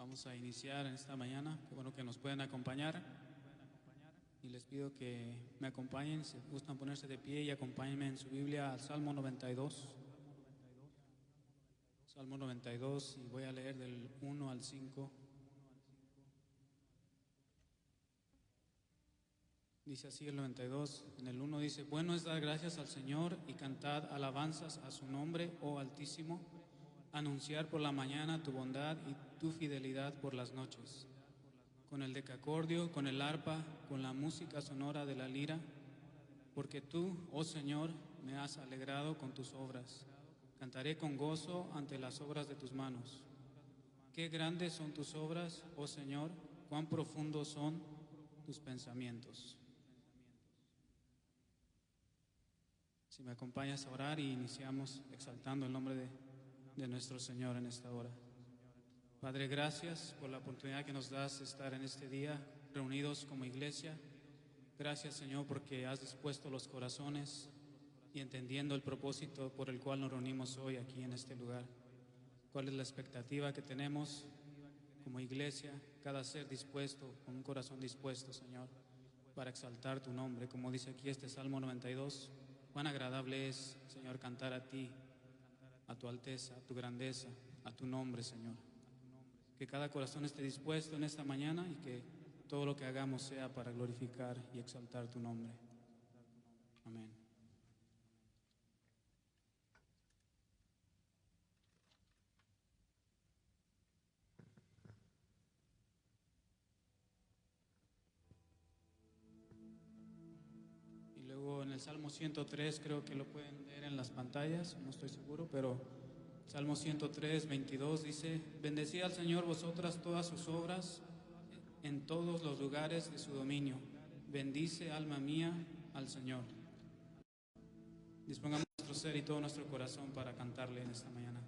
Vamos a iniciar en esta mañana. Qué bueno que nos pueden acompañar. Y les pido que me acompañen, si gustan ponerse de pie y acompáñenme en su Biblia al Salmo 92. Salmo 92, y voy a leer del 1 al 5. Dice así el 92, en el 1 dice: bueno es dar gracias al Señor y cantad alabanzas a su nombre, oh Altísimo, anunciar por la mañana tu bondad y tu fidelidad por las noches, con el decacordio, con el arpa, con la música sonora de la lira, porque tú, oh Señor, me has alegrado con tus obras. Cantaré con gozo ante las obras de tus manos. Qué grandes son tus obras, oh Señor, cuán profundos son tus pensamientos. Si me acompañas a orar y iniciamos exaltando el nombre de nuestro Señor en esta hora. Padre, gracias por la oportunidad que nos das de estar en este día reunidos como iglesia. Gracias, Señor, porque has dispuesto los corazones y entendiendo el propósito por el cual nos reunimos hoy aquí en este lugar. ¿Cuál es la expectativa que tenemos como iglesia? Cada ser dispuesto, con un corazón dispuesto, Señor, para exaltar tu nombre. Como dice aquí este Salmo 92, cuán agradable es, Señor, cantar a ti, a tu alteza, a tu grandeza, a tu nombre, Señor. Que cada corazón esté dispuesto en esta mañana y que todo lo que hagamos sea para glorificar y exaltar tu nombre. Amén. Y luego en el Salmo 103, creo que lo pueden leer en las pantallas, no estoy seguro, pero Salmo 103, 22 dice: bendecid al Señor vosotras todas sus obras en todos los lugares de su dominio. Bendice, alma mía, al Señor. Dispongamos nuestro ser y todo nuestro corazón para cantarle en esta mañana.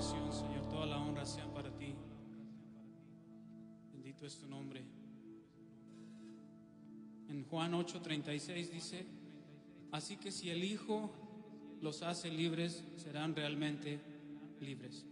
adoración, Señor, toda la honra sean para ti. Bendito es tu nombre. En Juan 8:36 dice: así que si el Hijo los hace libres, serán realmente libres.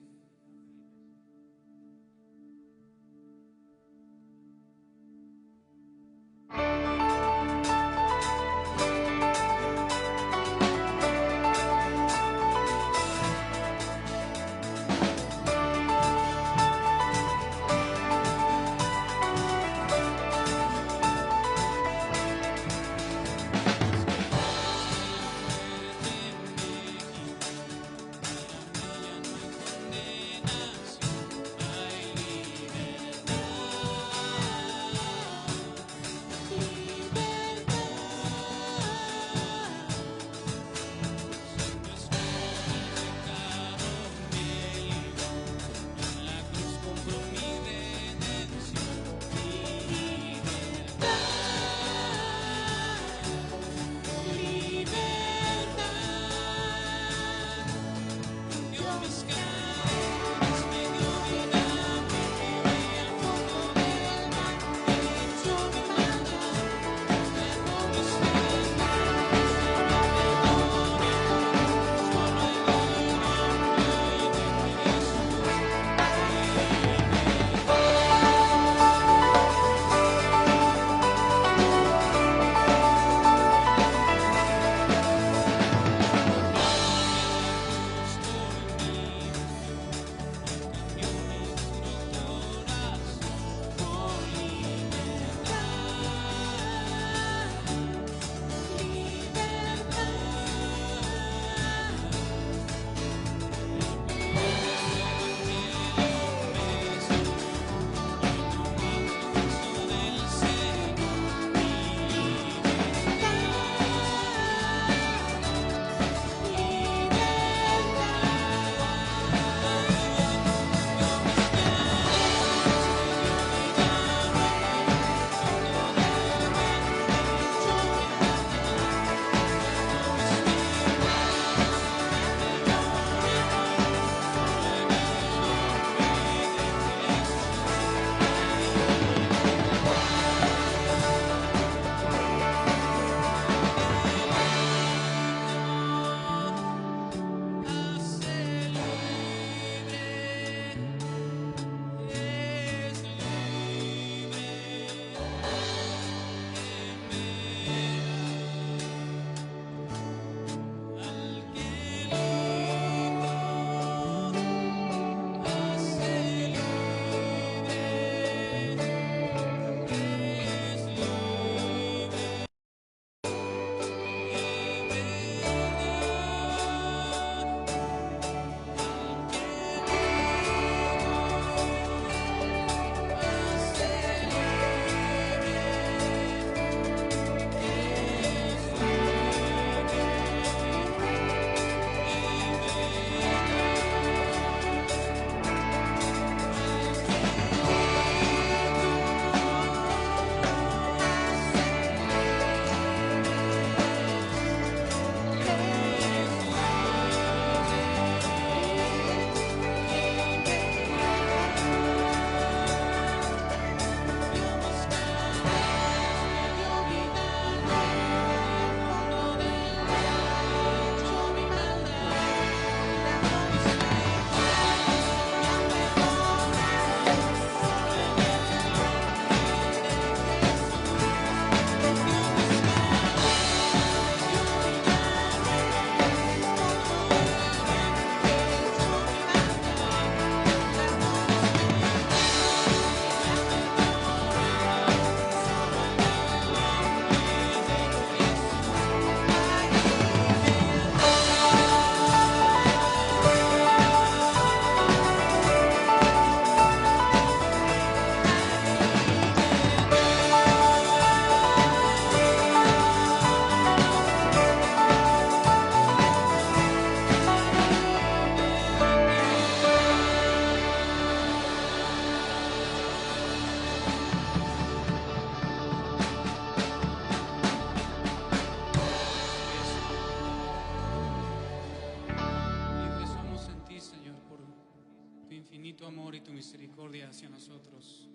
tu infinito amor y tu misericordia hacia nosotros.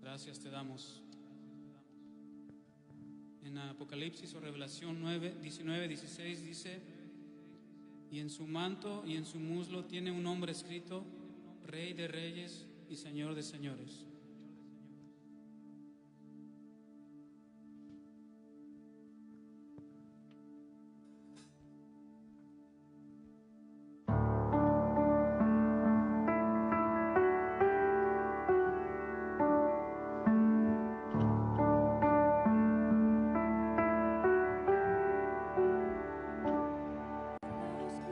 Gracias te damos. En Apocalipsis o Revelación 19:16 dice: y en su manto y en su muslo tiene un nombre escrito: Rey de Reyes y Señor de Señores.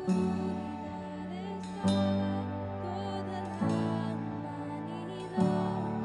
Oscuridad estaba toda la humanidad.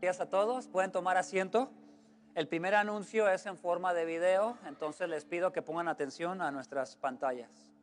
días a todos. Pueden tomar asiento. El primer anuncio es en forma de video, entonces les pido que pongan atención a nuestras pantallas.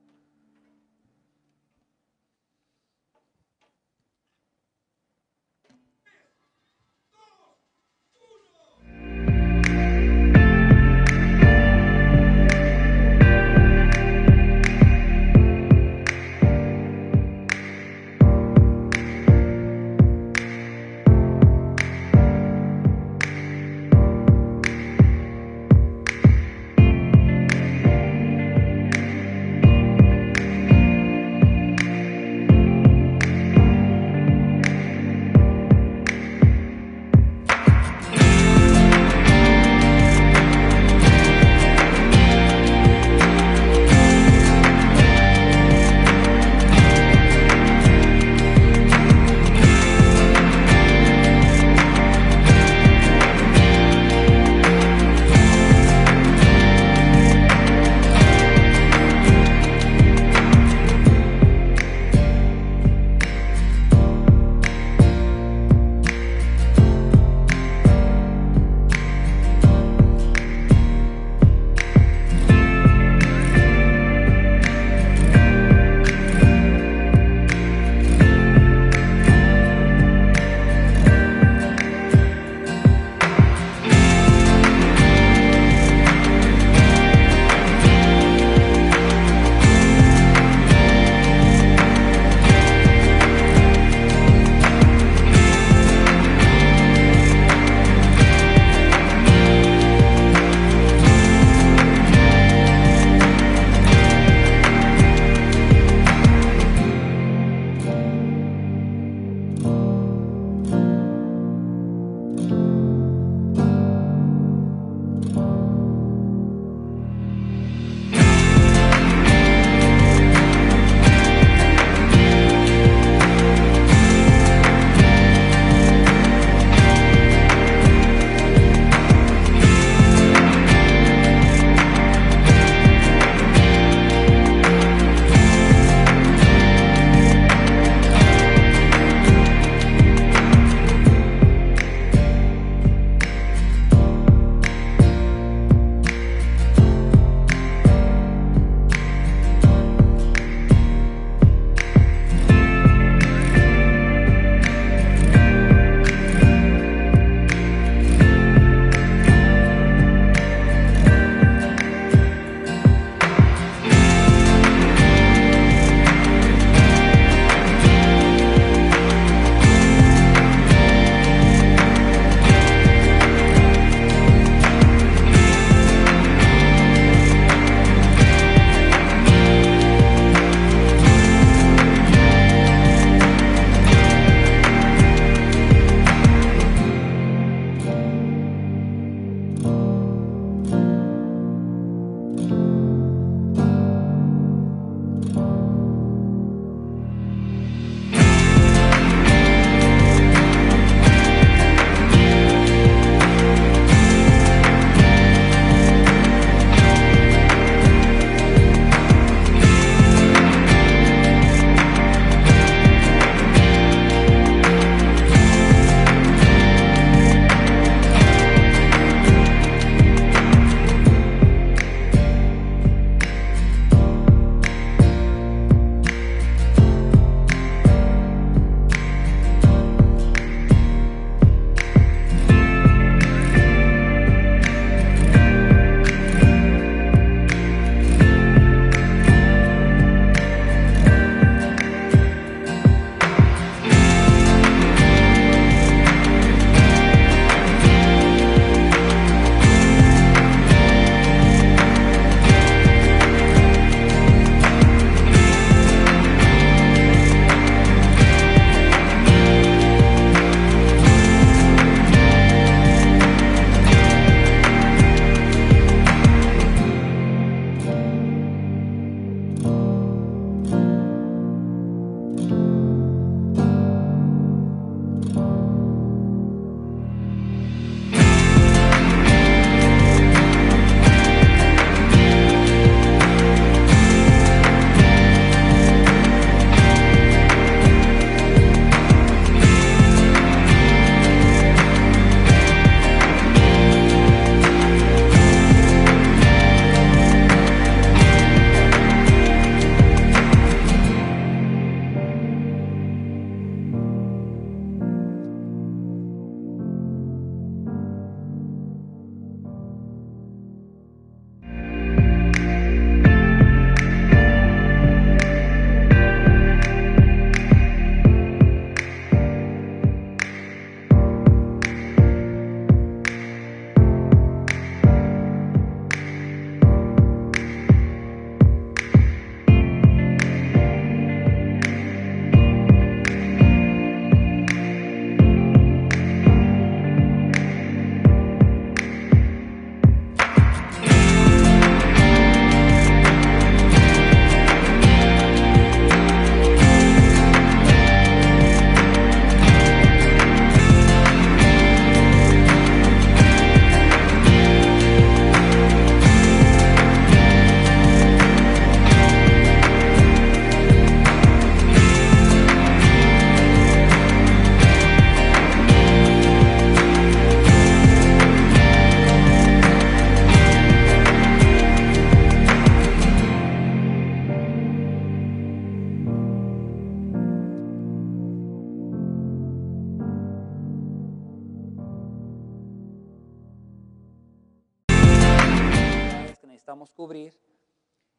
necesitamos cubrir.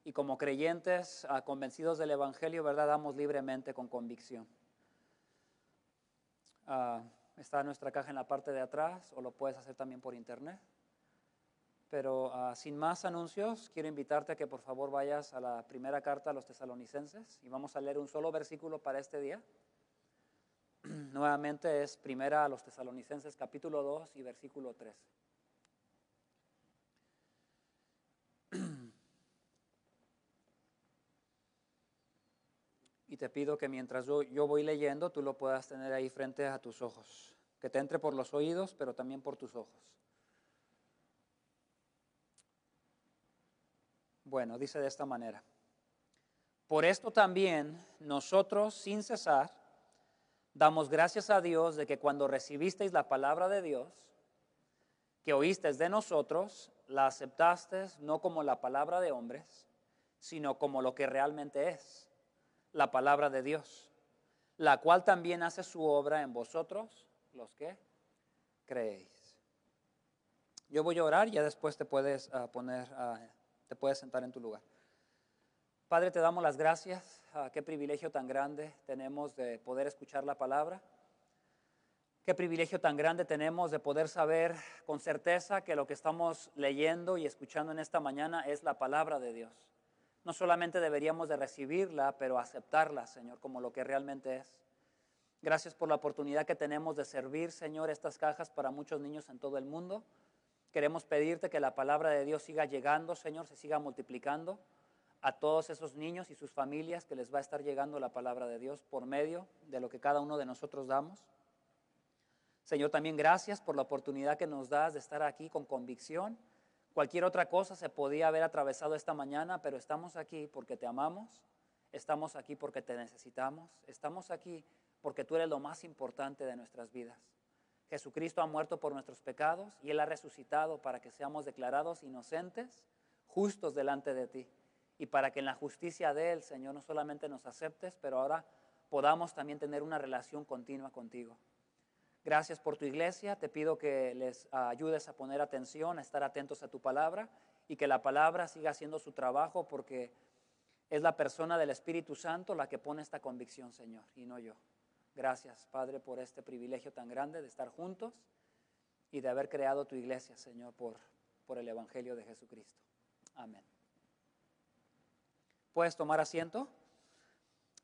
Y como creyentes convencidos del Evangelio, ¿verdad? Damos libremente con convicción. Está nuestra caja en la parte de atrás, o lo puedes hacer también por internet. Pero sin más anuncios, quiero invitarte a que por favor vayas a la primera carta a los Tesalonicenses y vamos a leer un solo versículo para este día. Nuevamente es primera a los Tesalonicenses capítulo 2 y versículo 13. Y te pido que mientras yo voy leyendo, tú lo puedas tener ahí frente a tus ojos. Que te entre por los oídos, pero también por tus ojos. Bueno, dice de esta manera. Por esto también nosotros, sin cesar, damos gracias a Dios de que cuando recibisteis la palabra de Dios, que oísteis de nosotros, la aceptasteis no como la palabra de hombres, sino como lo que realmente es, la palabra de Dios, la cual también hace su obra en vosotros, los que creéis. Yo voy a orar y ya después te puedes te puedes sentar en tu lugar. Padre, te damos las gracias. Qué privilegio tan grande tenemos de poder escuchar la palabra. Qué privilegio tan grande tenemos de poder saber con certeza que lo que estamos leyendo y escuchando en esta mañana es la palabra de Dios. No solamente deberíamos de recibirla, pero aceptarla, Señor, como lo que realmente es. Gracias por la oportunidad que tenemos de servir, Señor, estas cajas para muchos niños en todo el mundo. Queremos pedirte que la palabra de Dios siga llegando, Señor, se siga multiplicando a todos esos niños y sus familias que les va a estar llegando la palabra de Dios por medio de lo que cada uno de nosotros damos. Señor, también gracias por la oportunidad que nos das de estar aquí con convicción. Cualquier otra cosa se podía haber atravesado esta mañana, pero estamos aquí porque te amamos, estamos aquí porque te necesitamos, estamos aquí porque tú eres lo más importante de nuestras vidas. Jesucristo ha muerto por nuestros pecados y Él ha resucitado para que seamos declarados inocentes, justos delante de ti. Y para que en la justicia de Él, Señor, no solamente nos aceptes, pero ahora podamos también tener una relación continua contigo. Gracias por tu iglesia, te pido que les ayudes a poner atención, a estar atentos a tu palabra y que la palabra siga haciendo su trabajo porque es la persona del Espíritu Santo la que pone esta convicción, Señor, y no yo. Gracias, Padre, por este privilegio tan grande de estar juntos y de haber creado tu iglesia, Señor, por el Evangelio de Jesucristo. Amén. ¿Puedes tomar asiento?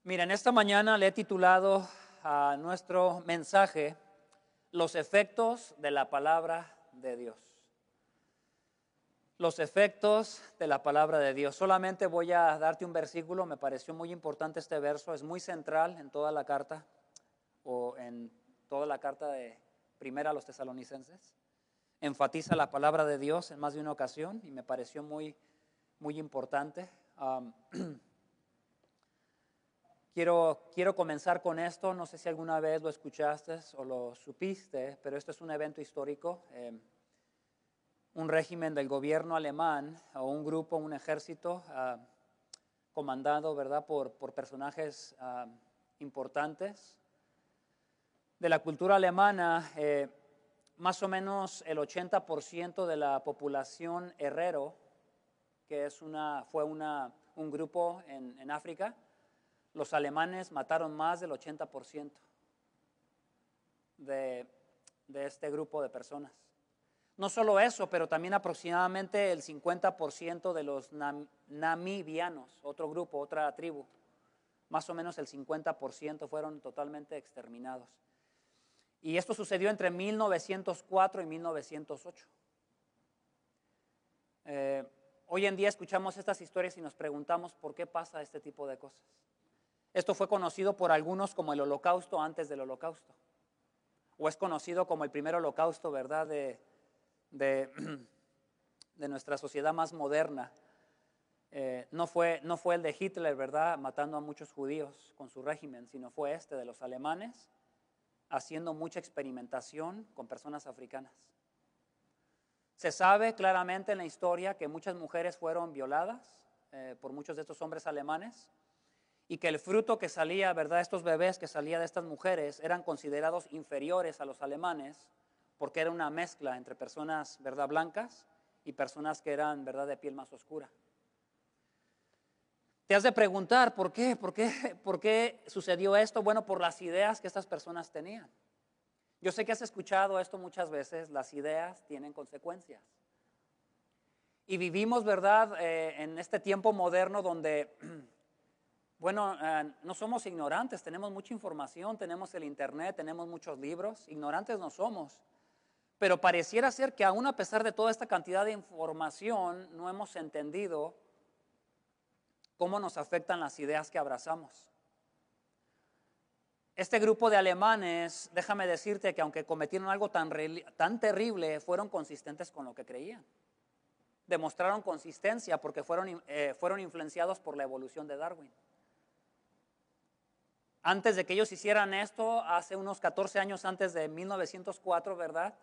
Mira, en esta mañana le he titulado a nuestro mensaje los efectos de la palabra de Dios. Los efectos de la palabra de Dios. Solamente voy a darte un versículo, me pareció muy importante este verso, es muy central en toda la carta, o en toda la carta de primera a los Tesalonicenses. Enfatiza la palabra de Dios en más de una ocasión y me pareció muy, muy importante. Quiero comenzar con esto, no sé si alguna vez lo escuchaste o lo supiste, pero esto es un evento histórico. Un régimen del gobierno alemán o un grupo, un ejército comandado, ¿verdad?, por personajes importantes de la cultura alemana. Más o menos el 80% de la población herero, que fue un grupo en África, los alemanes mataron más del 80% de este grupo de personas. No solo eso, pero también aproximadamente el 50% de los namibianos, otro grupo, otra tribu, más o menos el 50% fueron totalmente exterminados. Y esto sucedió entre 1904 y 1908. Hoy en día escuchamos estas historias y nos preguntamos por qué pasa este tipo de cosas. Esto fue conocido por algunos como el Holocausto antes del Holocausto. O es conocido como el primer Holocausto, ¿verdad?, de nuestra sociedad más moderna. No fue el de Hitler, ¿verdad?, matando a muchos judíos con su régimen, sino fue este de los alemanes, haciendo mucha experimentación con personas africanas. Se sabe claramente en la historia que muchas mujeres fueron violadas por muchos de estos hombres alemanes y que el fruto que salía, ¿verdad?, estos bebés que salía de estas mujeres eran considerados inferiores a los alemanes porque era una mezcla entre personas, ¿verdad?, blancas y personas que eran, ¿verdad?, de piel más oscura. Te has de preguntar, ¿por qué? ¿Por qué sucedió esto? Bueno, por las ideas que estas personas tenían. Yo sé que has escuchado esto muchas veces, las ideas tienen consecuencias. Y vivimos, ¿verdad?, en este tiempo moderno donde, bueno, no somos ignorantes, tenemos mucha información, tenemos el internet, tenemos muchos libros, ignorantes no somos. Pero pareciera ser que aún a pesar de toda esta cantidad de información, no hemos entendido cómo nos afectan las ideas que abrazamos. Este grupo de alemanes, déjame decirte que aunque cometieron algo tan terrible, fueron consistentes con lo que creían. Demostraron consistencia porque fueron influenciados por la evolución de Darwin. Antes de que ellos hicieran esto, hace unos 14 años antes de 1904, ¿verdad?,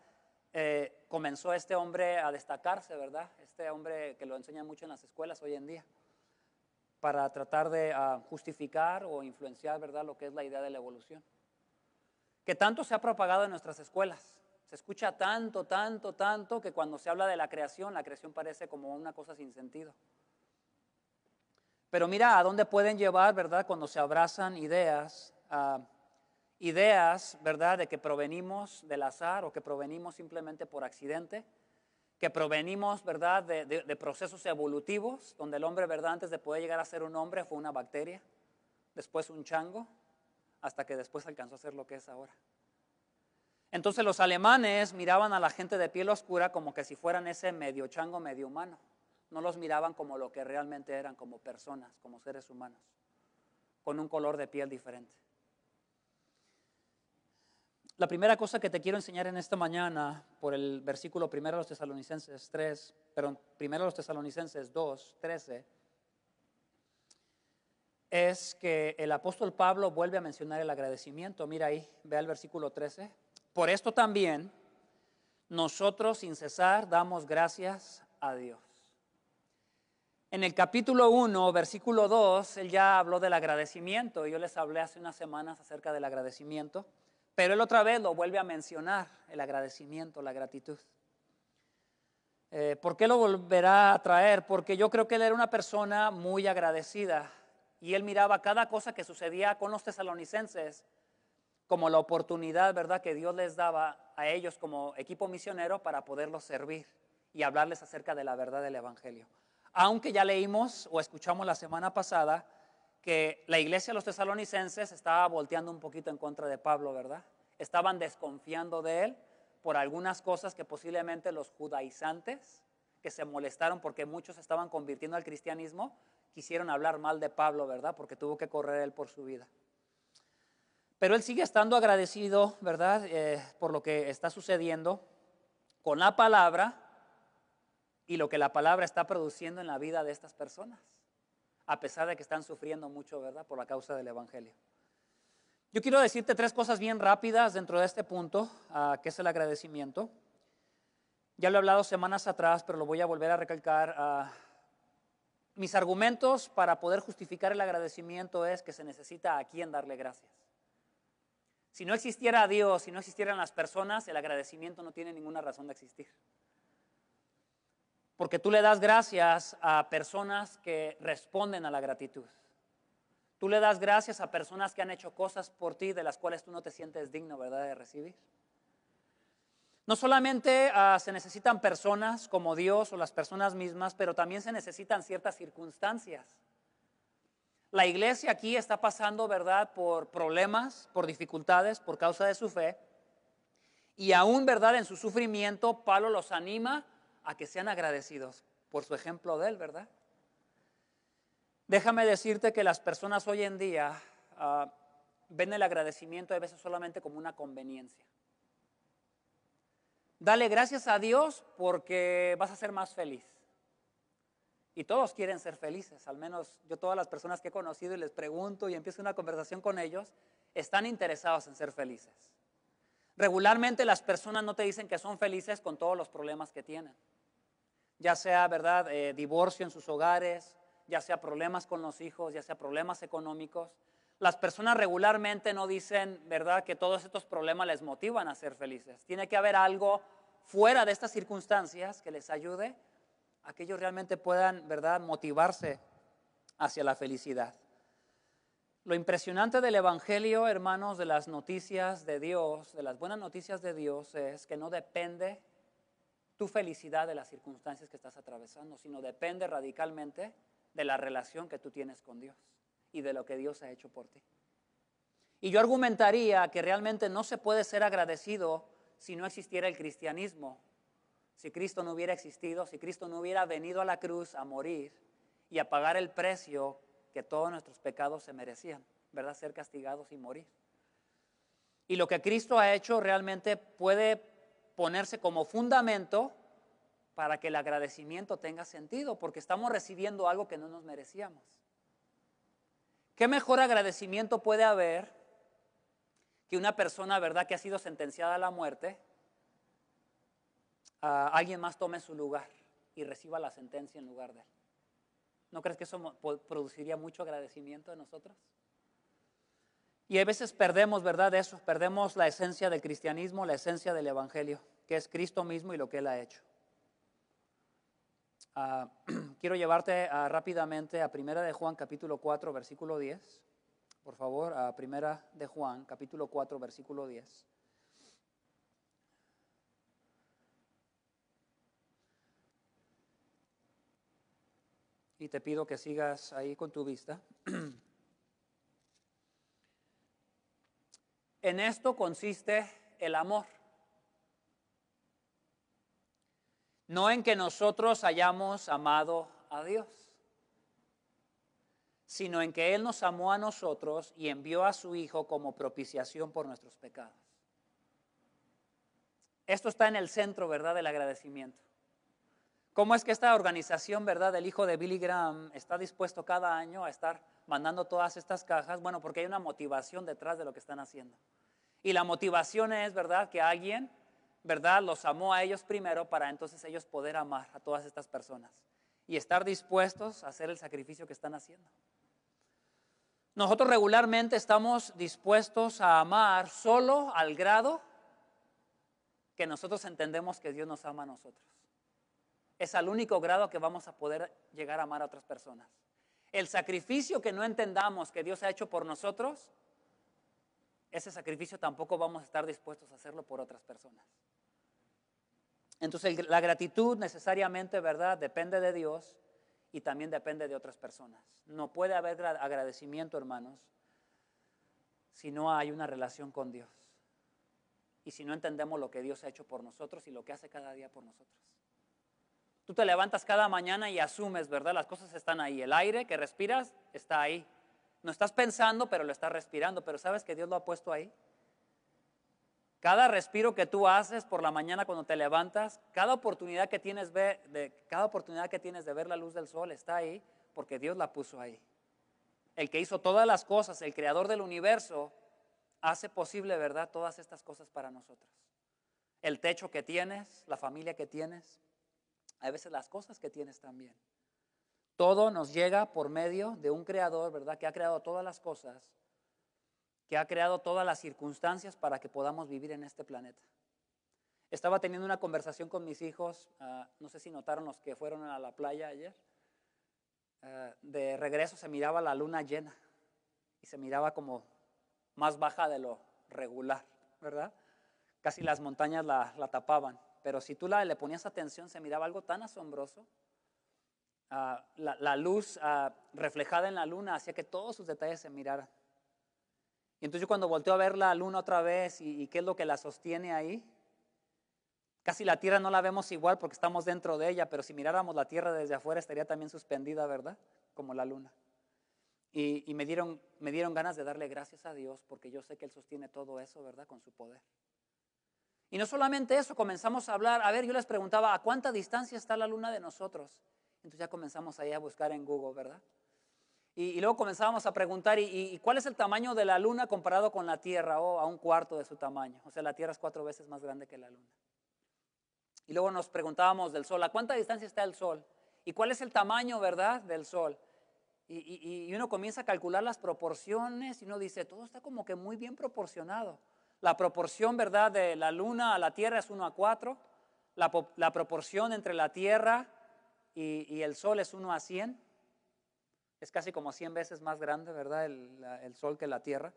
comenzó este hombre a destacarse, ¿verdad? Este hombre que lo enseñan mucho en las escuelas hoy en día, para tratar de justificar o influenciar, ¿verdad?, lo que es la idea de la evolución. Que tanto se ha propagado en nuestras escuelas. Se escucha tanto, que cuando se habla de la creación parece como una cosa sin sentido. Pero mira a dónde pueden llevar, ¿verdad?, cuando se abrazan ideas, ¿verdad?, de que provenimos del azar o que provenimos simplemente por accidente, que provenimos, ¿verdad?, de procesos evolutivos, donde el hombre, ¿verdad?, antes de poder llegar a ser un hombre fue una bacteria, después un chango, hasta que después alcanzó a ser lo que es ahora. Entonces los alemanes miraban a la gente de piel oscura como que si fueran ese medio chango, medio humano. No los miraban como lo que realmente eran, como personas, como seres humanos, con un color de piel diferente. La primera cosa que te quiero enseñar en esta mañana, por el versículo 1 de los Tesalonicenses 2, 13, es que el apóstol Pablo vuelve a mencionar el agradecimiento. Mira ahí, ve al versículo 13. Por esto también nosotros sin cesar damos gracias a Dios. En el capítulo 1, versículo 2, él ya habló del agradecimiento. Yo les hablé hace unas semanas acerca del agradecimiento, pero él otra vez lo vuelve a mencionar, el agradecimiento, la gratitud. ¿Por qué lo volverá a traer? Porque yo creo que él era una persona muy agradecida y él miraba cada cosa que sucedía con los tesalonicenses como la oportunidad, ¿verdad?, que Dios les daba a ellos como equipo misionero para poderlos servir y hablarles acerca de la verdad del evangelio. Aunque ya leímos o escuchamos la semana pasada que la iglesia de los tesalonicenses estaba volteando un poquito en contra de Pablo, ¿verdad? Estaban desconfiando de él por algunas cosas que posiblemente los judaizantes, que se molestaron porque muchos estaban convirtiendo al cristianismo, quisieron hablar mal de Pablo, ¿verdad?, porque tuvo que correr él por su vida. Pero él sigue estando agradecido, ¿verdad?, por lo que está sucediendo con la palabra y lo que la palabra está produciendo en la vida de estas personas, a pesar de que están sufriendo mucho, ¿verdad?, por la causa del evangelio. Yo quiero decirte 3 cosas bien rápidas dentro de este punto, que es el agradecimiento. Ya lo he hablado semanas atrás, pero lo voy a volver a recalcar. Mis argumentos para poder justificar el agradecimiento es que se necesita a quién darle gracias. Si no existiera Dios, si no existieran las personas, el agradecimiento no tiene ninguna razón de existir. Porque tú le das gracias a personas que responden a la gratitud. Tú le das gracias a personas que han hecho cosas por ti de las cuales tú no te sientes digno, ¿verdad?, de recibir. No solamente se necesitan personas como Dios o las personas mismas, pero también se necesitan ciertas circunstancias. La iglesia aquí está pasando, ¿verdad?, por problemas, por dificultades, por causa de su fe. Y aún, ¿verdad?, en su sufrimiento, Pablo los anima a que sean agradecidos por su ejemplo de él, ¿verdad? Déjame decirte que las personas hoy en día ven el agradecimiento a veces solamente como una conveniencia. Dale gracias a Dios porque vas a ser más feliz. Y todos quieren ser felices, al menos yo todas las personas que he conocido y les pregunto y empiezo una conversación con ellos, están interesados en ser felices. Regularmente las personas no te dicen que son felices con todos los problemas que tienen. Ya sea, ¿verdad?, divorcio en sus hogares, ya sea problemas con los hijos, ya sea problemas económicos. Las personas regularmente no dicen, ¿verdad?, que todos estos problemas les motivan a ser felices. Tiene que haber algo fuera de estas circunstancias que les ayude a que ellos realmente puedan, ¿verdad?, motivarse hacia la felicidad. Lo impresionante del Evangelio, hermanos, de las noticias de Dios, de las buenas noticias de Dios, es que no depende tu felicidad de las circunstancias que estás atravesando, sino depende radicalmente de la relación que tú tienes con Dios y de lo que Dios ha hecho por ti. Y yo argumentaría que realmente no se puede ser agradecido si no existiera el cristianismo, si Cristo no hubiera existido, si Cristo no hubiera venido a la cruz a morir y a pagar el precio que todos nuestros pecados se merecían, ¿verdad? Ser castigados y morir. Y lo que Cristo ha hecho realmente puede ponerse como fundamento para que el agradecimiento tenga sentido, porque estamos recibiendo algo que no nos merecíamos. ¿Qué mejor agradecimiento puede haber que una persona, ¿verdad?, que ha sido sentenciada a la muerte, alguien más tome su lugar y reciba la sentencia en lugar de él? ¿No crees que eso produciría mucho agradecimiento en nosotros? Y a veces perdemos, ¿verdad?, de eso, perdemos la esencia del cristianismo, la esencia del evangelio, que es Cristo mismo y lo que Él ha hecho. Quiero llevarte rápidamente a 1 de Juan capítulo 4, versículo 10. Por favor, a 1 de Juan capítulo 4, versículo 10. Y te pido que sigas ahí con tu vista. En esto consiste el amor. No en que nosotros hayamos amado a Dios, sino en que Él nos amó a nosotros y envió a su Hijo como propiciación por nuestros pecados. Esto está en el centro, ¿verdad?, del agradecimiento. ¿Cómo es que esta organización, ¿verdad?, del hijo de Billy Graham está dispuesto cada año a estar mandando todas estas cajas? Bueno, porque hay una motivación detrás de lo que están haciendo. Y la motivación es, ¿verdad?, que alguien, ¿verdad?, los amó a ellos primero para entonces ellos poder amar a todas estas personas y estar dispuestos a hacer el sacrificio que están haciendo. Nosotros regularmente estamos dispuestos a amar solo al grado que nosotros entendemos que Dios nos ama a nosotros. Es al único grado que vamos a poder llegar a amar a otras personas. El sacrificio que no entendamos que Dios ha hecho por nosotros, ese sacrificio tampoco vamos a estar dispuestos a hacerlo por otras personas. Entonces la gratitud necesariamente, ¿verdad?, depende de Dios y también depende de otras personas. No puede haber agradecimiento, hermanos, si no hay una relación con Dios y si no entendemos lo que Dios ha hecho por nosotros y lo que hace cada día por nosotros. Tú te levantas cada mañana y asumes, ¿verdad? Las cosas están ahí. El aire que respiras está ahí. No estás pensando, pero lo estás respirando. Pero ¿sabes que Dios lo ha puesto ahí? Cada respiro que tú haces por la mañana cuando te levantas, cada oportunidad que tienes de ver la luz del sol está ahí porque Dios la puso ahí. El que hizo todas las cosas, el creador del universo, hace posible, ¿verdad?, todas estas cosas para nosotros. El techo que tienes, la familia que tienes, a veces las cosas que tienes también. Todo nos llega por medio de un creador, ¿verdad?, que ha creado todas las cosas, que ha creado todas las circunstancias para que podamos vivir en este planeta. Estaba teniendo una conversación con mis hijos, no sé si notaron los que fueron a la playa ayer. De regreso se miraba la luna llena y se miraba como más baja de lo regular, ¿verdad? Casi las montañas la tapaban. Pero si tú le ponías atención, se miraba algo tan asombroso. La luz reflejada en la luna hacía que todos sus detalles se miraran. Y entonces yo cuando volteo a ver la luna otra vez y qué es lo que la sostiene ahí, casi la tierra no la vemos igual porque estamos dentro de ella, pero si miráramos la tierra desde afuera estaría también suspendida, ¿verdad? Como la luna. Y me dieron ganas de darle gracias a Dios porque yo sé que Él sostiene todo eso, ¿verdad?, con su poder. Y no solamente eso, comenzamos a hablar, yo les preguntaba, ¿a cuánta distancia está la luna de nosotros? Entonces ya comenzamos ahí a buscar en Google, ¿verdad? Y luego comenzábamos a preguntar, ¿y cuál es el tamaño de la luna comparado con la Tierra? A un cuarto de su tamaño. O sea, la Tierra es 4 veces más grande que la luna. Y luego nos preguntábamos del Sol, ¿a cuánta distancia está el Sol? ¿Y cuál es el tamaño, verdad, del Sol? Y uno comienza a calcular las proporciones y uno dice, todo está como que muy bien proporcionado. La proporción, ¿verdad?, de la luna a la Tierra es 1:4. La proporción entre la Tierra y el Sol es 1 a 100. Es casi como 100 veces más grande, ¿verdad? El Sol que la Tierra.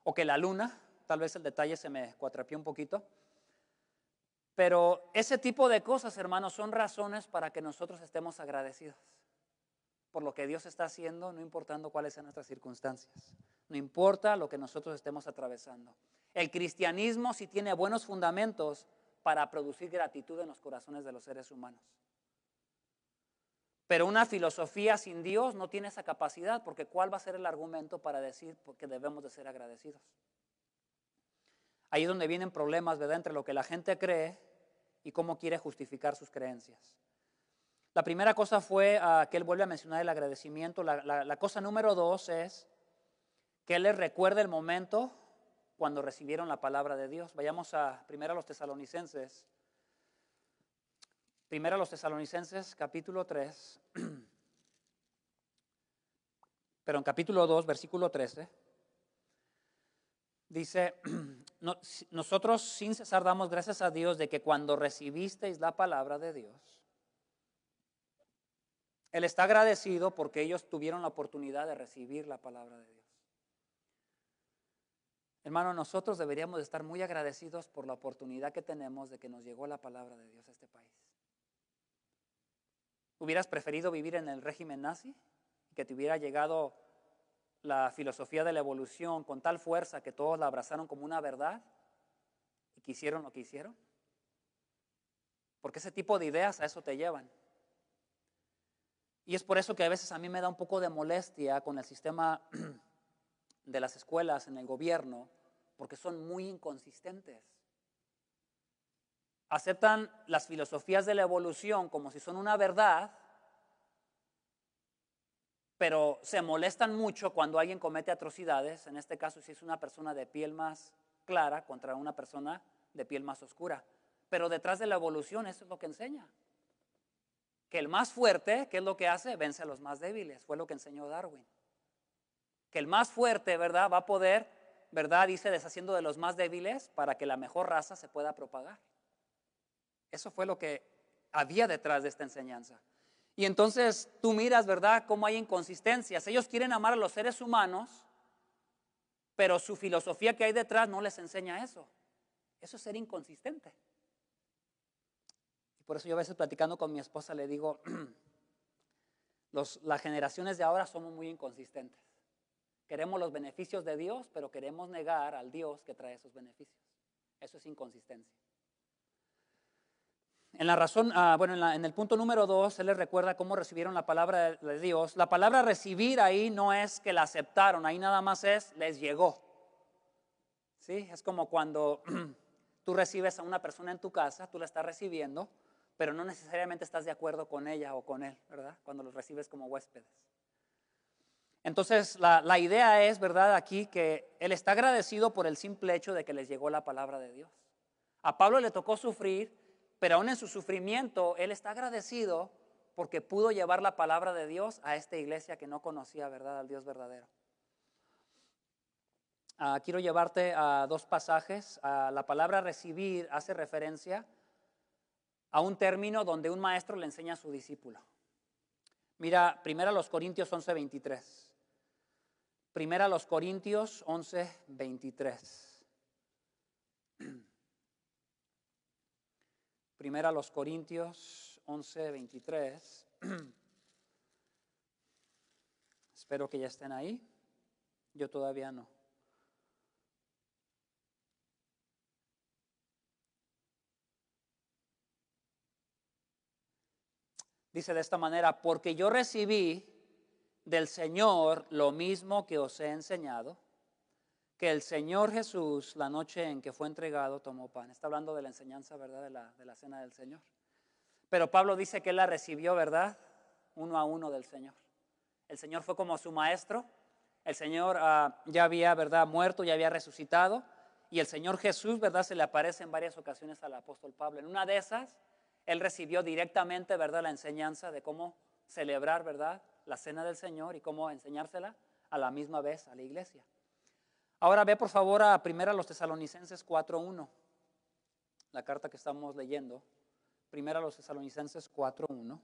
O que la Luna. Tal vez el detalle se me cuatrapió un poquito. Pero ese tipo de cosas, hermanos, son razones para que nosotros estemos agradecidos por lo que Dios está haciendo, no importando cuáles sean nuestras circunstancias. No importa lo que nosotros estemos atravesando. El cristianismo sí tiene buenos fundamentos para producir gratitud en los corazones de los seres humanos. Pero una filosofía sin Dios no tiene esa capacidad, porque ¿cuál va a ser el argumento para decir que debemos de ser agradecidos? Ahí es donde vienen problemas, ¿verdad?, entre lo que la gente cree y cómo quiere justificar sus creencias. La primera cosa fue que él vuelve a mencionar el agradecimiento. La cosa número 2 es que él les recuerda el momento cuando recibieron la palabra de Dios. Vayamos primero a los Tesalonicenses. Primero a los Tesalonicenses, capítulo 3. Pero en capítulo 2, versículo 13. Dice, nosotros sin cesar damos gracias a Dios de que cuando recibisteis la palabra de Dios, Él está agradecido porque ellos tuvieron la oportunidad de recibir la palabra de Dios. Hermano, nosotros deberíamos de estar muy agradecidos por la oportunidad que tenemos de que nos llegó la palabra de Dios a este país. ¿Hubieras preferido vivir en el régimen nazi y que te hubiera llegado la filosofía de la evolución con tal fuerza que todos la abrazaron como una verdad y que hicieron lo que hicieron? Porque ese tipo de ideas a eso te llevan. Y es por eso que a veces a mí me da un poco de molestia con el sistema de las escuelas en el gobierno, porque son muy inconsistentes. Aceptan las filosofías de la evolución como si son una verdad, pero se molestan mucho cuando alguien comete atrocidades, en este caso si es una persona de piel más clara contra una persona de piel más oscura. Pero detrás de la evolución eso es lo que enseña. Que el más fuerte, ¿qué es lo que hace? Vence a los más débiles, fue lo que enseñó Darwin. Que el más fuerte, ¿verdad?, va a poder, ¿verdad?, irse deshaciendo de los más débiles para que la mejor raza se pueda propagar. Eso fue lo que había detrás de esta enseñanza. Y entonces tú miras, ¿verdad?, cómo hay inconsistencias. Ellos quieren amar a los seres humanos, pero su filosofía que hay detrás no les enseña eso. Eso es ser inconsistente. Y por eso yo a veces platicando con mi esposa le digo, las generaciones de ahora somos muy inconsistentes. Queremos los beneficios de Dios, pero queremos negar al Dios que trae esos beneficios. Eso es inconsistencia. En la razón, en el punto número 2, él les recuerda cómo recibieron la palabra de Dios. La palabra recibir ahí no es que la aceptaron, ahí nada más es, les llegó. ¿Sí? Es como cuando tú recibes a una persona en tu casa, tú la estás recibiendo, pero no necesariamente estás de acuerdo con ella o con él, ¿verdad?, cuando los recibes como huéspedes. Entonces, la idea es, ¿verdad?, aquí que él está agradecido por el simple hecho de que les llegó la palabra de Dios. A Pablo le tocó sufrir, pero aún en su sufrimiento, él está agradecido porque pudo llevar la palabra de Dios a esta iglesia que no conocía, ¿verdad?, al Dios verdadero. Quiero llevarte a dos pasajes. La palabra recibir hace referencia a un término donde un maestro le enseña a su discípulo. Mira, primero los Corintios 11:23. Primera a los Corintios 11:23. Primera a los Corintios 11:23. Espero que ya estén ahí. Yo todavía no. Dice de esta manera, porque yo recibí del Señor lo mismo que os he enseñado, que el Señor Jesús, la noche en que fue entregado, tomó pan. Está hablando de la enseñanza, ¿verdad?, de la cena del Señor. Pero Pablo dice que él la recibió, ¿verdad?, uno a uno del Señor. El Señor fue como su maestro. El Señor ya había, ¿verdad?, muerto, ya había resucitado. Y el Señor Jesús, ¿verdad?, se le aparece en varias ocasiones al apóstol Pablo. En una de esas, él recibió directamente, ¿verdad?, la enseñanza de cómo celebrar, ¿verdad?, la cena del Señor y cómo enseñársela a la misma vez a la iglesia. Ahora ve por favor a primera los Tesalonicenses 4:1, la carta que estamos leyendo. Primera los Tesalonicenses 4:1.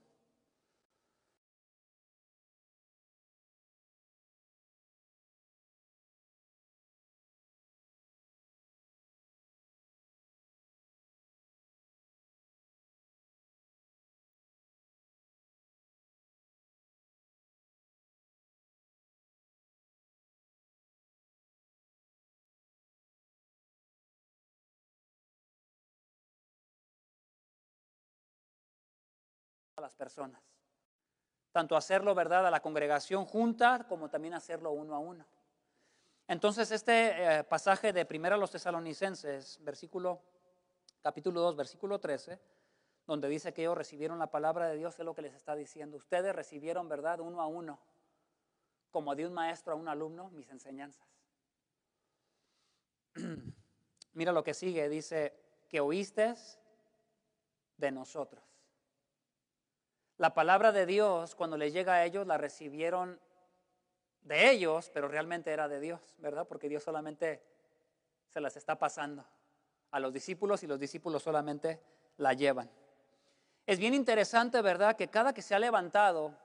a las personas. Tanto hacerlo, ¿verdad?, a la congregación junta, como también hacerlo uno a uno. Entonces, este pasaje de 1 Tesalonicenses, capítulo 2, versículo 13, donde dice que ellos recibieron la palabra de Dios, es lo que les está diciendo. Ustedes recibieron, ¿verdad?, uno a uno, como de un maestro a un alumno, mis enseñanzas. Mira lo que sigue, dice, que oíste de nosotros. La palabra de Dios, cuando les llega a ellos, la recibieron de ellos, pero realmente era de Dios, ¿verdad? Porque Dios solamente se las está pasando a los discípulos y los discípulos solamente la llevan. Es bien interesante, ¿verdad?, que cada que se ha levantado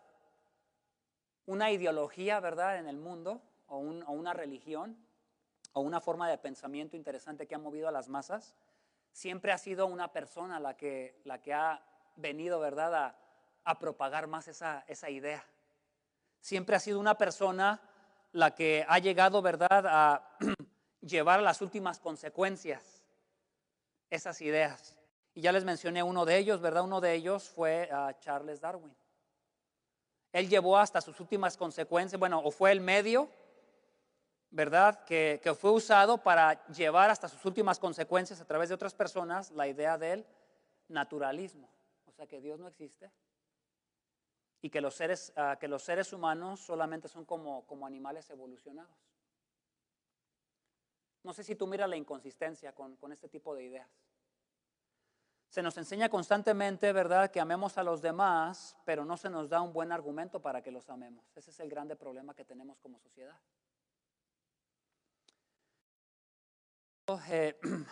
una ideología, ¿verdad?, en el mundo, o una religión, o una forma de pensamiento interesante que ha movido a las masas, siempre ha sido una persona la que ha venido, ¿verdad?, a propagar más esa idea. Siempre ha sido una persona la que ha llegado, ¿verdad?, a llevar a las últimas consecuencias esas ideas. Y ya les mencioné uno de ellos, ¿verdad? Uno de ellos fue Charles Darwin. Él llevó hasta sus últimas consecuencias, bueno, o fue el medio, ¿verdad?, que fue usado para llevar hasta sus últimas consecuencias a través de otras personas la idea del naturalismo. O sea, que Dios no existe y que los seres humanos solamente son como animales evolucionados. No sé si tú miras la inconsistencia con este tipo de ideas. Se nos enseña constantemente, ¿verdad?, que amemos a los demás, pero no se nos da un buen argumento para que los amemos. Ese es el grande problema que tenemos como sociedad.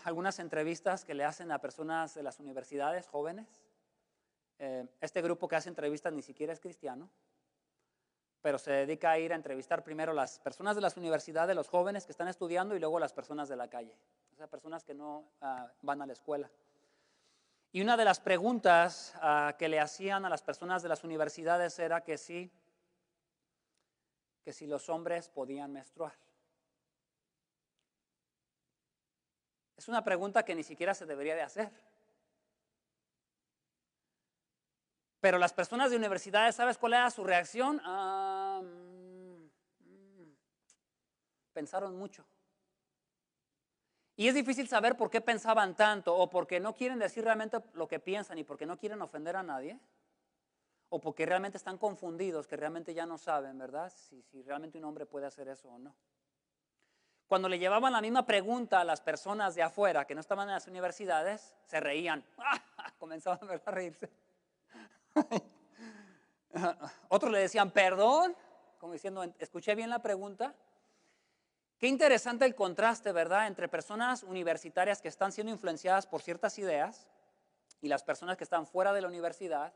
Algunas entrevistas que le hacen a personas de las universidades jóvenes. Este grupo que hace entrevistas ni siquiera es cristiano, pero se dedica a ir a entrevistar primero las personas de las universidades, los jóvenes que están estudiando, y luego las personas de la calle, o sea, personas que no van a la escuela. Y una de las preguntas que le hacían a las personas de las universidades era que si los hombres podían menstruar. Es una pregunta que ni siquiera se debería de hacer. Pero las personas de universidades, ¿sabes cuál era su reacción? Pensaron mucho. Y es difícil saber por qué pensaban tanto, o porque no quieren decir realmente lo que piensan y porque no quieren ofender a nadie, o porque realmente están confundidos, que realmente ya no saben, ¿verdad?, si realmente un hombre puede hacer eso o no. Cuando le llevaban la misma pregunta a las personas de afuera que no estaban en las universidades, se reían. Comenzaban, ¿verdad?, a reírse. Otros le decían, perdón, como diciendo, escuché bien la pregunta. Qué interesante el contraste, ¿verdad?, entre personas universitarias que están siendo influenciadas por ciertas ideas y las personas que están fuera de la universidad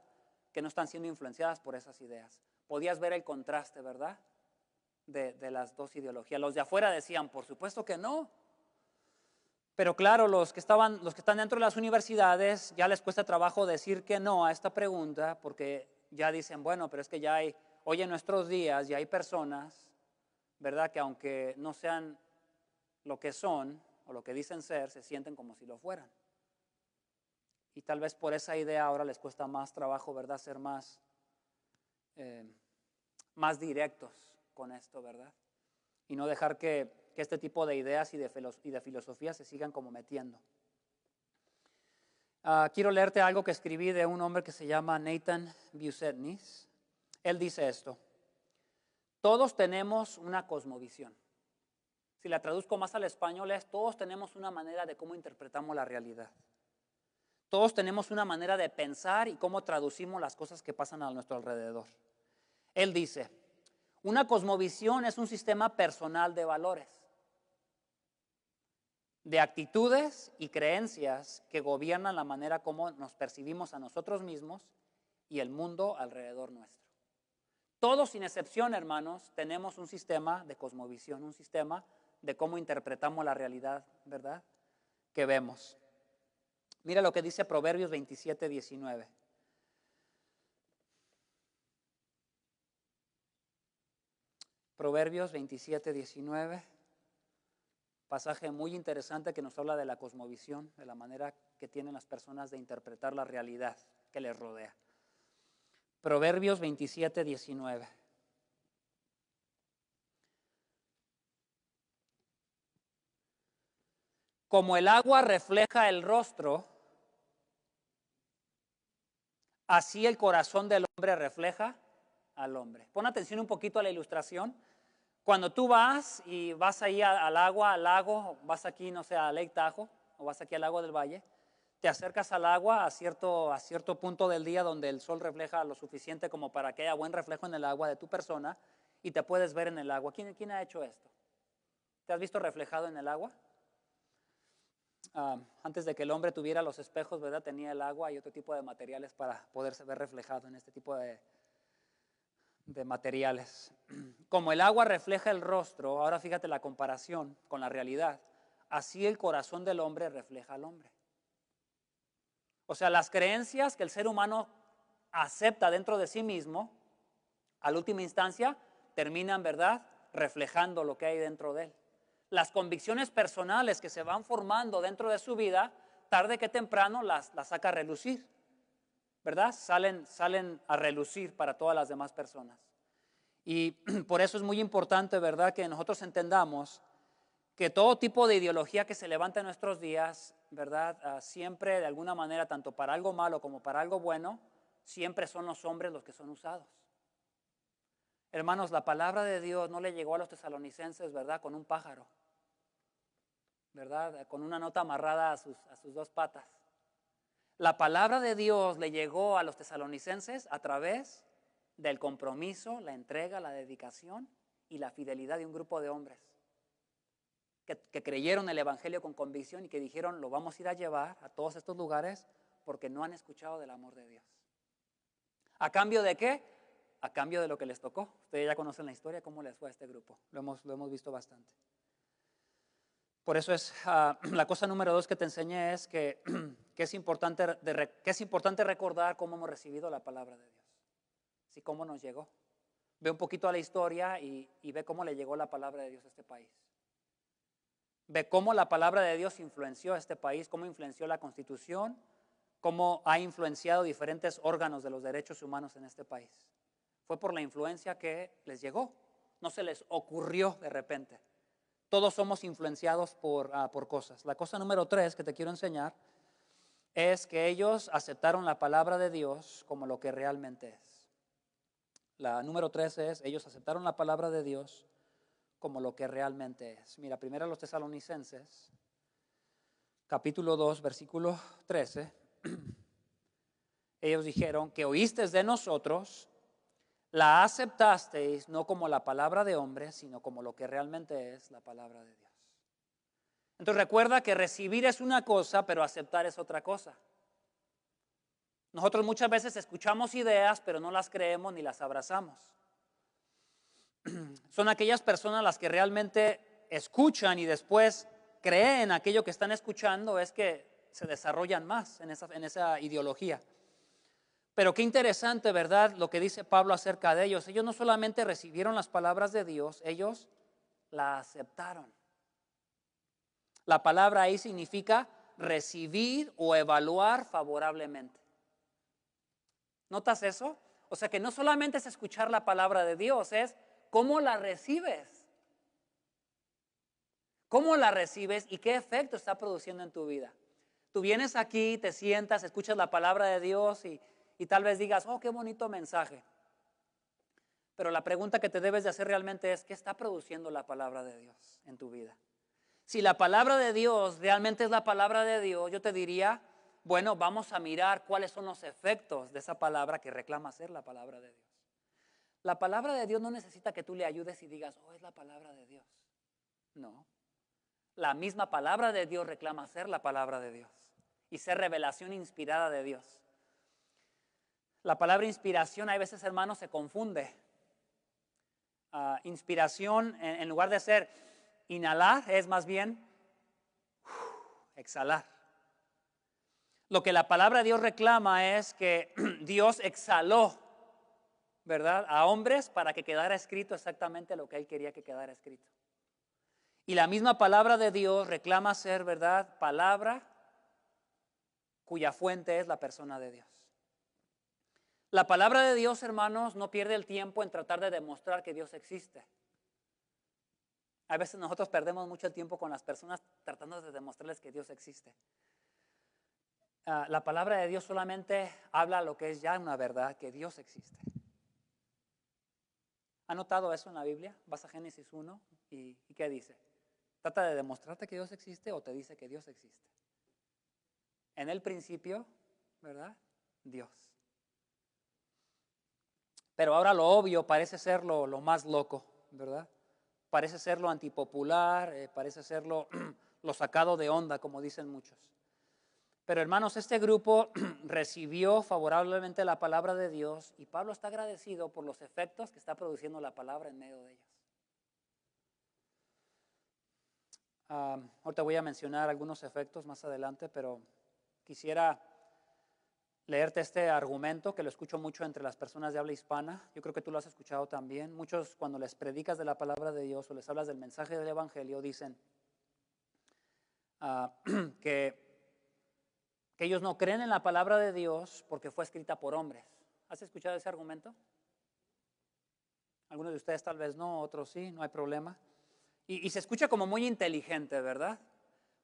que no están siendo influenciadas por esas ideas. Podías ver el contraste, ¿verdad?, de las dos ideologías. Los de afuera decían, por supuesto que no. Pero claro, los que están dentro de las universidades ya les cuesta trabajo decir que no a esta pregunta, porque ya dicen, bueno, pero es que ya hay, hoy en nuestros días ya hay personas, ¿verdad?, que aunque no sean lo que son o lo que dicen ser, se sienten como si lo fueran. Y tal vez por esa idea ahora les cuesta más trabajo, ¿verdad?, ser más directos con esto, ¿verdad? Y no dejar que este tipo de ideas y de filosofía se sigan como metiendo. Quiero leerte algo que escribí de un hombre que se llama Nathan Busetnis. Él dice esto: todos tenemos una cosmovisión. Si la traduzco más al español es, todos tenemos una manera de cómo interpretamos la realidad. Todos tenemos una manera de pensar y cómo traducimos las cosas que pasan a nuestro alrededor. Él dice, una cosmovisión es un sistema personal de valores, de actitudes y creencias que gobiernan la manera como nos percibimos a nosotros mismos y el mundo alrededor nuestro. Todos, sin excepción, hermanos, tenemos un sistema de cosmovisión, un sistema de cómo interpretamos la realidad, ¿verdad?, que vemos. Mira lo que dice Proverbios 27:19. Proverbios 27:19. Pasaje muy interesante que nos habla de la cosmovisión, de la manera que tienen las personas de interpretar la realidad que les rodea. Proverbios 27, 19. Como el agua refleja el rostro, así el corazón del hombre refleja al hombre. Pon atención un poquito a la ilustración. Cuando tú vas y vas ahí al agua, al lago, vas aquí, no sé, a Lake Tahoe, o vas aquí al lago del Valle, te acercas al agua a cierto punto del día donde el sol refleja lo suficiente como para que haya buen reflejo en el agua de tu persona y te puedes ver en el agua. ¿Quién ha hecho esto? ¿Te has visto reflejado en el agua? Antes de que el hombre tuviera los espejos, ¿verdad? Tenía el agua y otro tipo de materiales para poderse ver reflejado en este tipo de materiales. Como el agua refleja el rostro, ahora fíjate la comparación con la realidad, así el corazón del hombre refleja al hombre. O sea, las creencias que el ser humano acepta dentro de sí mismo, a la última instancia, terminan, ¿verdad?, reflejando lo que hay dentro de él. Las convicciones personales que se van formando dentro de su vida, tarde que temprano las saca a relucir, ¿verdad? Salen a relucir para todas las demás personas. Y por eso es muy importante, ¿verdad?, que nosotros entendamos que todo tipo de ideología que se levanta en nuestros días, ¿verdad?, siempre de alguna manera, tanto para algo malo como para algo bueno, siempre son los hombres los que son usados. Hermanos, la palabra de Dios no le llegó a los tesalonicenses, ¿verdad?, con un pájaro, ¿verdad?, con una nota amarrada a sus dos patas. La palabra de Dios le llegó a los tesalonicenses a través del compromiso, la entrega, la dedicación y la fidelidad de un grupo de hombres que creyeron el evangelio con convicción y que dijeron, lo vamos a ir a llevar a todos estos lugares porque no han escuchado del amor de Dios. ¿A cambio de qué? A cambio de lo que les tocó. Ustedes ya conocen la historia, cómo les fue a este grupo. Lo hemos visto bastante. Por eso es la cosa número 2 que te enseñé es que es importante recordar cómo hemos recibido la palabra de Dios. Sí, cómo nos llegó. Ve un poquito a la historia y ve cómo le llegó la palabra de Dios a este país. Ve cómo la palabra de Dios influenció a este país, cómo influenció la Constitución, cómo ha influenciado diferentes órganos de los derechos humanos en este país. Fue por la influencia que les llegó, no se les ocurrió de repente. Todos somos influenciados por cosas. La cosa número 3 que te quiero enseñar es que ellos aceptaron la palabra de Dios como lo que realmente es. La número 3 es, ellos aceptaron la palabra de Dios como lo que realmente es. Mira, primero los tesalonicenses, capítulo 2, versículo 13. Ellos dijeron que oísteis de nosotros, la aceptasteis no como la palabra de hombre, sino como lo que realmente es la palabra de Dios. Entonces recuerda que recibir es una cosa, pero aceptar es otra cosa. Nosotros muchas veces escuchamos ideas, pero no las creemos ni las abrazamos. Son aquellas personas las que realmente escuchan y después creen aquello que están escuchando, es que se desarrollan más en esa ideología. Pero qué interesante, ¿verdad?, lo que dice Pablo acerca de ellos. Ellos no solamente recibieron las palabras de Dios, ellos la aceptaron. La palabra ahí significa recibir o evaluar favorablemente. ¿Notas eso? O sea que no solamente es escuchar la palabra de Dios, es cómo la recibes. ¿Cómo la recibes y qué efecto está produciendo en tu vida? Tú vienes aquí, te sientas, escuchas la palabra de Dios y tal vez digas, oh, qué bonito mensaje. Pero la pregunta que te debes de hacer realmente es, ¿qué está produciendo la palabra de Dios en tu vida? Si la palabra de Dios realmente es la palabra de Dios, yo te diría, bueno, vamos a mirar cuáles son los efectos de esa palabra que reclama ser la palabra de Dios. La palabra de Dios no necesita que tú le ayudes y digas, oh, es la palabra de Dios. No. La misma palabra de Dios reclama ser la palabra de Dios y ser revelación inspirada de Dios. La palabra inspiración a veces, hermanos, se confunde. Inspiración, en lugar de ser inhalar, es más bien exhalar. Lo que la palabra de Dios reclama es que Dios exhaló, ¿verdad?, a hombres para que quedara escrito exactamente lo que Él quería que quedara escrito. Y la misma palabra de Dios reclama ser, ¿verdad?, palabra cuya fuente es la persona de Dios. La palabra de Dios, hermanos, no pierde el tiempo en tratar de demostrar que Dios existe. A veces nosotros perdemos mucho el tiempo con las personas tratando de demostrarles que Dios existe. La palabra de Dios solamente habla lo que es ya una verdad, que Dios existe. ¿Ha notado eso en la Biblia? Vas a Génesis 1 y ¿qué dice? ¿Trata de demostrarte que Dios existe o te dice que Dios existe? En el principio, ¿verdad? Dios. Pero ahora lo obvio parece ser lo más loco, ¿verdad? Parece ser lo antipopular, parece ser lo sacado de onda, como dicen muchos. Pero hermanos, este grupo recibió favorablemente la palabra de Dios y Pablo está agradecido por los efectos que está produciendo la palabra en medio de ellos. Ahorita voy a mencionar algunos efectos más adelante, pero quisiera leerte este argumento que lo escucho mucho entre las personas de habla hispana. Yo creo que tú lo has escuchado también. Muchos, cuando les predicas de la palabra de Dios o les hablas del mensaje del evangelio, dicen que ellos no creen en la palabra de Dios porque fue escrita por hombres. ¿Has escuchado ese argumento? Algunos de ustedes tal vez no, otros sí, no hay problema. Y se escucha como muy inteligente, ¿verdad?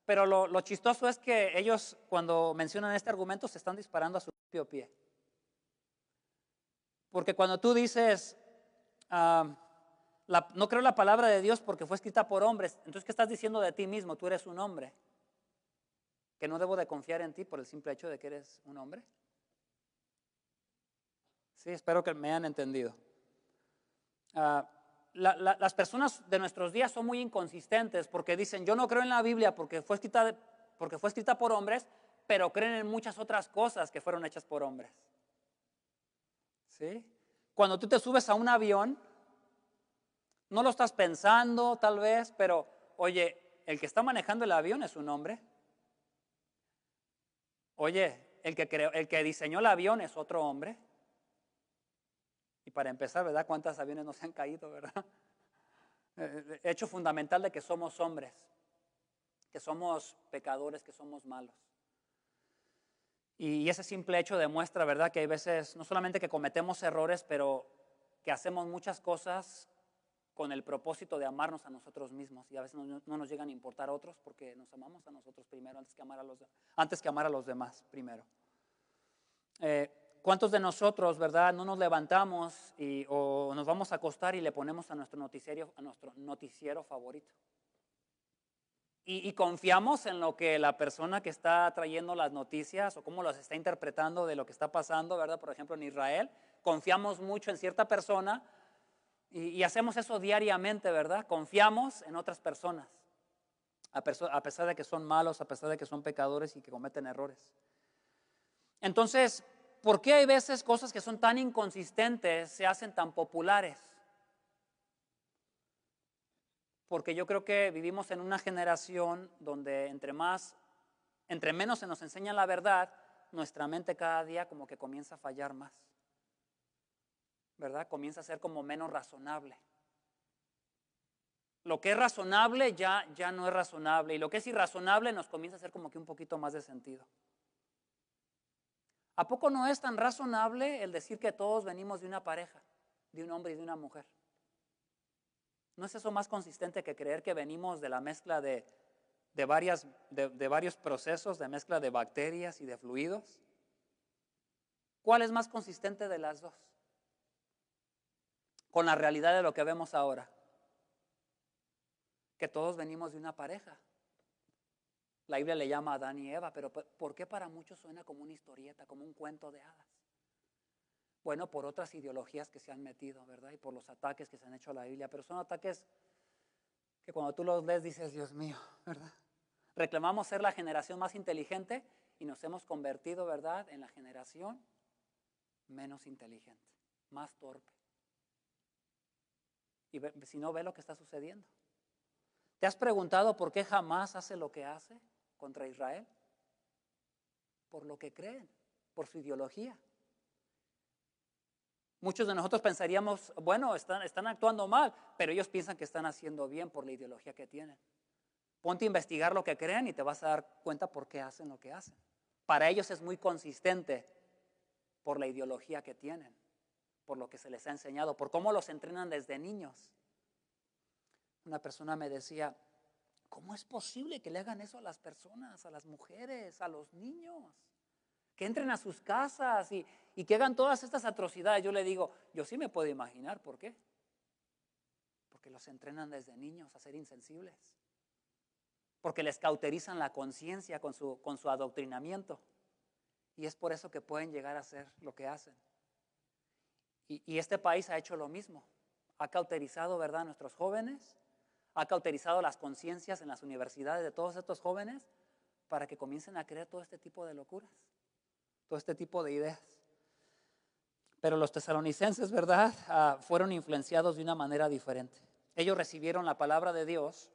Pero lo chistoso es que ellos, cuando mencionan este argumento, se están disparando a su propio pie. Porque cuando tú dices, no creo en la palabra de Dios porque fue escrita por hombres, entonces ¿qué estás diciendo de ti mismo? Tú eres un hombre. ¿Que no debo de confiar en ti por el simple hecho de que eres un hombre? Sí, espero que me hayan entendido. Las personas de nuestros días son muy inconsistentes porque dicen, yo no creo en la Biblia porque fue escrita por hombres, pero creen en muchas otras cosas que fueron hechas por hombres. ¿Sí? Cuando tú te subes a un avión, no lo estás pensando tal vez, pero oye, el que está manejando el avión es un hombre. Oye, el que diseñó el avión es otro hombre. Y para empezar, ¿verdad? ¿Cuántos aviones no se han caído, verdad? Hecho fundamental de que somos hombres, que somos pecadores, que somos malos. Y ese simple hecho demuestra, ¿verdad? Que hay veces, no solamente que cometemos errores, pero que hacemos muchas cosas con el propósito de amarnos a nosotros mismos. Y a veces no nos llegan a importar a otros porque nos amamos a nosotros primero antes que amar a los demás primero. ¿Cuántos de nosotros, verdad, no nos levantamos o nos vamos a acostar y le ponemos a nuestro noticiero favorito? Y confiamos en lo que la persona que está trayendo las noticias o cómo las está interpretando de lo que está pasando, ¿verdad? Por ejemplo, en Israel, confiamos mucho en cierta persona y hacemos eso diariamente, ¿verdad? Confiamos en otras personas, a pesar de que son malos, a pesar de que son pecadores y que cometen errores. Entonces, ¿por qué hay veces cosas que son tan inconsistentes se hacen tan populares? Porque yo creo que vivimos en una generación donde entre menos se nos enseña la verdad, nuestra mente cada día como que comienza a fallar más, ¿verdad? Comienza a ser como menos razonable. Lo que es razonable ya no es razonable y lo que es irrazonable nos comienza a hacer como que un poquito más de sentido. ¿A poco no es tan razonable el decir que todos venimos de una pareja, de un hombre y de una mujer? ¿No es eso más consistente que creer que venimos de la mezcla de varios procesos, de mezcla de bacterias y de fluidos? ¿Cuál es más consistente de las dos? Con la realidad de lo que vemos ahora. Que todos venimos de una pareja. La Biblia le llama a Adán y Eva, pero ¿por qué para muchos suena como una historieta, como un cuento de hadas? Bueno, por otras ideologías que se han metido, ¿verdad? Y por los ataques que se han hecho a la Biblia, pero son ataques que cuando tú los lees dices, Dios mío, ¿verdad? Reclamamos ser la generación más inteligente y nos hemos convertido, ¿verdad?, en la generación menos inteligente, más torpe. Y si no, ve lo que está sucediendo. ¿Te has preguntado por qué Hamás hace lo que hace contra Israel? Por lo que creen, por su ideología. Muchos de nosotros pensaríamos, bueno, están actuando mal, pero ellos piensan que están haciendo bien por la ideología que tienen. Ponte a investigar lo que creen y te vas a dar cuenta por qué hacen lo que hacen. Para ellos es muy consistente por la ideología que tienen, por lo que se les ha enseñado, por cómo los entrenan desde niños. Una persona me decía, ¿cómo es posible que le hagan eso a las personas, a las mujeres, a los niños? Que entren a sus casas y que hagan todas estas atrocidades. Yo le digo, yo sí me puedo imaginar, ¿por qué? Porque los entrenan desde niños a ser insensibles. Porque les cauterizan la conciencia con su adoctrinamiento. Y es por eso que pueden llegar a hacer lo que hacen. Y este país ha hecho lo mismo. Ha cauterizado, ¿verdad?, a nuestros jóvenes. Ha cauterizado las conciencias en las universidades de todos estos jóvenes para que comiencen a creer todo este tipo de locuras, todo este tipo de ideas. Pero los tesalonicenses, ¿verdad?, fueron influenciados de una manera diferente. Ellos recibieron la palabra de Dios,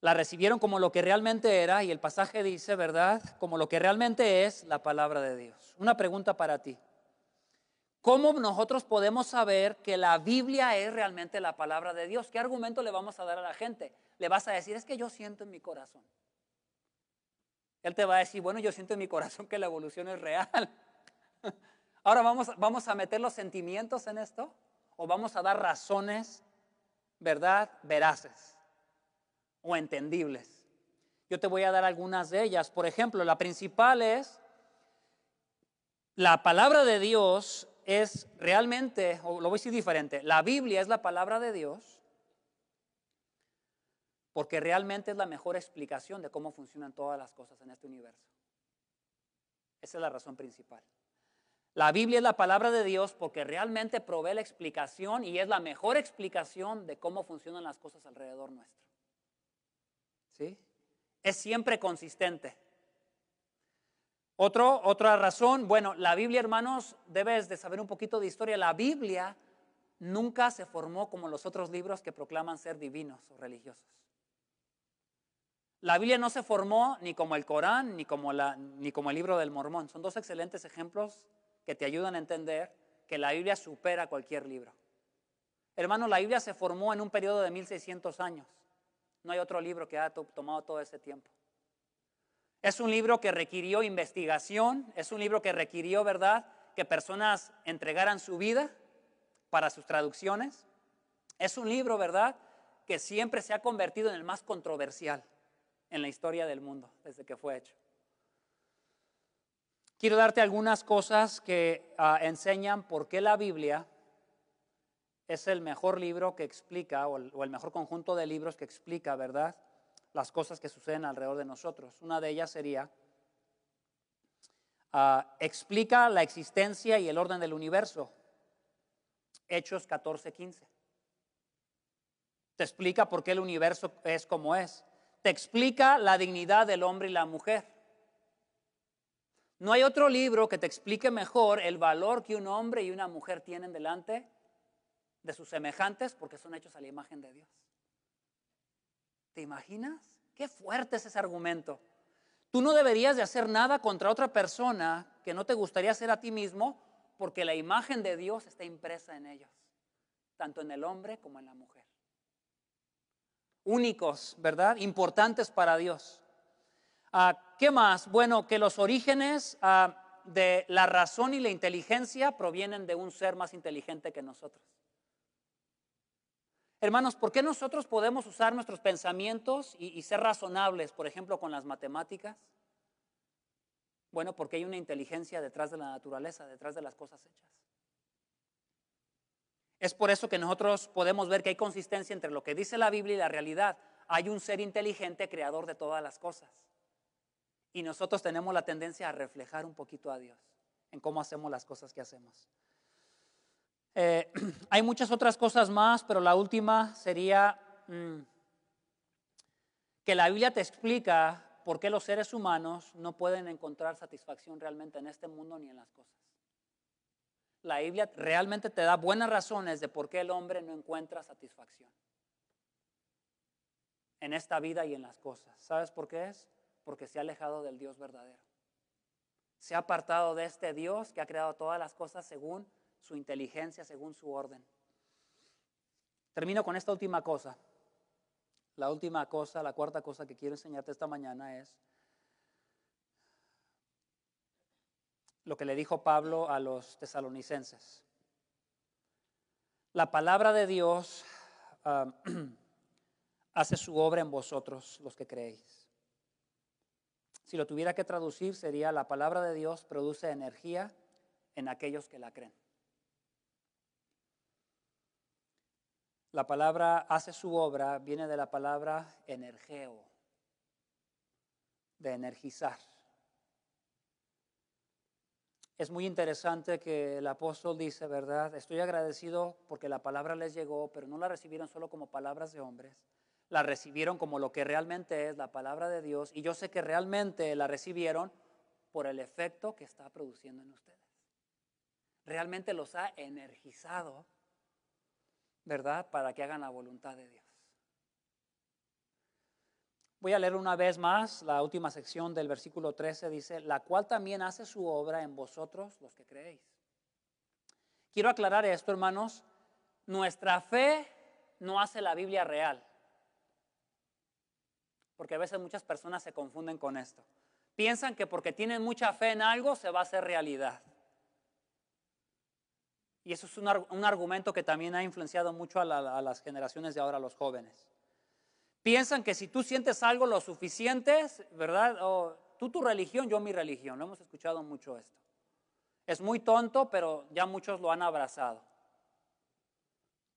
la recibieron como lo que realmente era, y el pasaje dice, ¿verdad?, como lo que realmente es la palabra de Dios. Una pregunta para ti. ¿Cómo nosotros podemos saber que la Biblia es realmente la palabra de Dios? ¿Qué argumento le vamos a dar a la gente? Le vas a decir, es que yo siento en mi corazón. Él te va a decir, bueno, yo siento en mi corazón que la evolución es real. Ahora vamos a meter los sentimientos en esto, o vamos a dar razones, ¿verdad?, veraces o entendibles. Yo te voy a dar algunas de ellas. Por ejemplo, la principal es, la palabra de Dios es realmente, o lo voy a decir diferente, la Biblia es la palabra de Dios porque realmente es la mejor explicación de cómo funcionan todas las cosas en este universo. Esa es la razón principal. La Biblia es la palabra de Dios porque realmente provee la explicación y es la mejor explicación de cómo funcionan las cosas alrededor nuestro. ¿Sí? Es siempre consistente. Otra razón, bueno, la Biblia, hermanos, debes de saber un poquito de historia. La Biblia nunca se formó como los otros libros que proclaman ser divinos o religiosos. La Biblia no se formó ni como el Corán ni como el libro del Mormón. Son dos excelentes ejemplos que te ayudan a entender que la Biblia supera cualquier libro. Hermanos, la Biblia se formó en un periodo de 1600 años. No hay otro libro que haya tomado todo ese tiempo. Es un libro que requirió investigación, es un libro que requirió, ¿verdad?, que personas entregaran su vida para sus traducciones. Es un libro, ¿verdad?, que siempre se ha convertido en el más controversial en la historia del mundo desde que fue hecho. Quiero darte algunas cosas que enseñan por qué la Biblia es el mejor libro que explica, o el mejor conjunto de libros que explica, ¿verdad?, las cosas que suceden alrededor de nosotros. Una de ellas sería, explica la existencia y el orden del universo. Hechos 14:15. Te explica por qué el universo es como es. Te explica la dignidad del hombre y la mujer. No hay otro libro que te explique mejor el valor que un hombre y una mujer tienen delante de sus semejantes porque son hechos a la imagen de Dios. ¿Te imaginas? Qué fuerte es ese argumento. Tú no deberías de hacer nada contra otra persona que no te gustaría hacer a ti mismo porque la imagen de Dios está impresa en ellos, tanto en el hombre como en la mujer. Únicos, ¿verdad? Importantes para Dios. ¿Qué más? Bueno, que los orígenes de la razón y la inteligencia provienen de un ser más inteligente que nosotros. Hermanos, ¿por qué nosotros podemos usar nuestros pensamientos y ser razonables, por ejemplo, con las matemáticas? Bueno, porque hay una inteligencia detrás de la naturaleza, detrás de las cosas hechas. Es por eso que nosotros podemos ver que hay consistencia entre lo que dice la Biblia y la realidad. Hay un ser inteligente, creador de todas las cosas. Y nosotros tenemos la tendencia a reflejar un poquito a Dios en cómo hacemos las cosas que hacemos. Hay muchas otras cosas más, pero la última sería que la Biblia te explica por qué los seres humanos no pueden encontrar satisfacción realmente en este mundo ni en las cosas. La Biblia realmente te da buenas razones de por qué el hombre no encuentra satisfacción en esta vida y en las cosas. ¿Sabes por qué es? Porque se ha alejado del Dios verdadero. Se ha apartado de este Dios que ha creado todas las cosas según su inteligencia, según su orden. Termino con esta última cosa. La última cosa, la cuarta cosa que quiero enseñarte esta mañana es lo que le dijo Pablo a los tesalonicenses. La palabra de Dios hace su obra en vosotros, los que creéis. Si lo tuviera que traducir, sería: la palabra de Dios produce energía en aquellos que la creen. La palabra hace su obra viene de la palabra energeo, de energizar. Es muy interesante que el apóstol dice, ¿verdad? Estoy agradecido porque la palabra les llegó, pero no la recibieron solo como palabras de hombres. La recibieron como lo que realmente es la palabra de Dios. Y yo sé que realmente la recibieron por el efecto que está produciendo en ustedes. Realmente los ha energizado, ¿verdad? Para que hagan la voluntad de Dios. Voy a leer una vez más la última sección del versículo 13. Dice: la cual también hace su obra en vosotros los que creéis. Quiero aclarar esto, hermanos. Nuestra fe no hace la Biblia real. Porque a veces muchas personas se confunden con esto. Piensan que porque tienen mucha fe en algo se va a hacer realidad. Y eso es un argumento que también ha influenciado mucho a las generaciones de ahora, a los jóvenes. Piensan que si tú sientes algo lo suficiente, ¿verdad? O tú tu religión, yo mi religión. Lo hemos escuchado mucho esto. Es muy tonto, pero ya muchos lo han abrazado.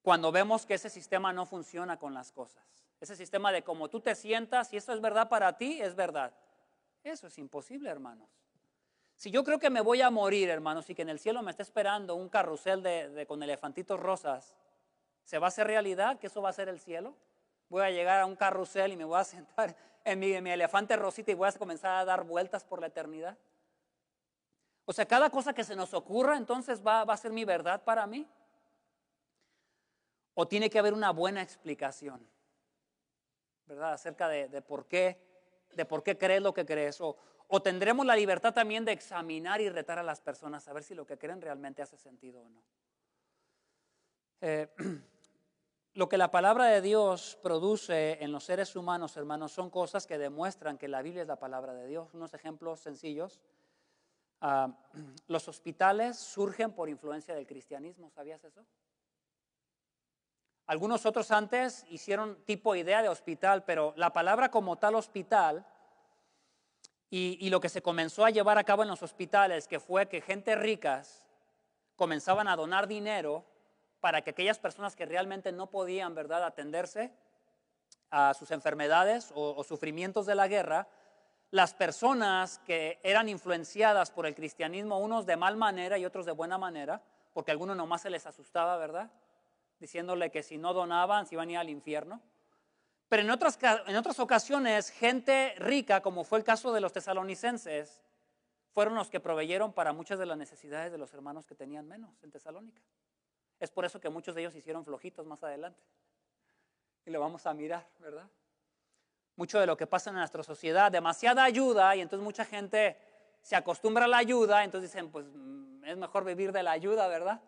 Cuando vemos que ese sistema no funciona con las cosas. Ese sistema de como tú te sientas, y eso es verdad para ti, es verdad. Eso es imposible, hermanos. Si yo creo que me voy a morir, hermanos, y que en el cielo me está esperando un carrusel con elefantitos rosas, ¿se va a hacer realidad que eso va a ser el cielo? Voy a llegar a un carrusel y me voy a sentar en mi elefante rosita y voy a comenzar a dar vueltas por la eternidad. O sea, cada cosa que se nos ocurra, entonces va a ser mi verdad para mí. O tiene que haber una buena explicación, ¿verdad? Acerca de por qué crees lo que crees. O tendremos la libertad también de examinar y retar a las personas a ver si lo que creen realmente hace sentido o no. Lo que la palabra de Dios produce en los seres humanos, hermanos, son cosas que demuestran que la Biblia es la palabra de Dios. Unos ejemplos sencillos. Los hospitales surgen por influencia del cristianismo, ¿sabías eso? Algunos otros antes hicieron tipo idea de hospital, pero la palabra como tal hospital y lo que se comenzó a llevar a cabo en los hospitales, que fue que gente ricas comenzaban a donar dinero para que aquellas personas que realmente no podían, ¿verdad?, atenderse a sus enfermedades o sufrimientos de la guerra, las personas que eran influenciadas por el cristianismo, unos de mal manera y otros de buena manera, porque a algunos nomás se les asustaba, ¿verdad?, diciéndole que si no donaban se iban a ir al infierno. Pero en otras ocasiones, gente rica, como fue el caso de los tesalonicenses, fueron los que proveyeron para muchas de las necesidades de los hermanos que tenían menos en Tesalónica. Es por eso que muchos de ellos se hicieron flojitos más adelante. Y lo vamos a mirar, ¿verdad? Mucho de lo que pasa en nuestra sociedad, demasiada ayuda, y entonces mucha gente se acostumbra a la ayuda, entonces dicen, pues es mejor vivir de la ayuda, ¿verdad?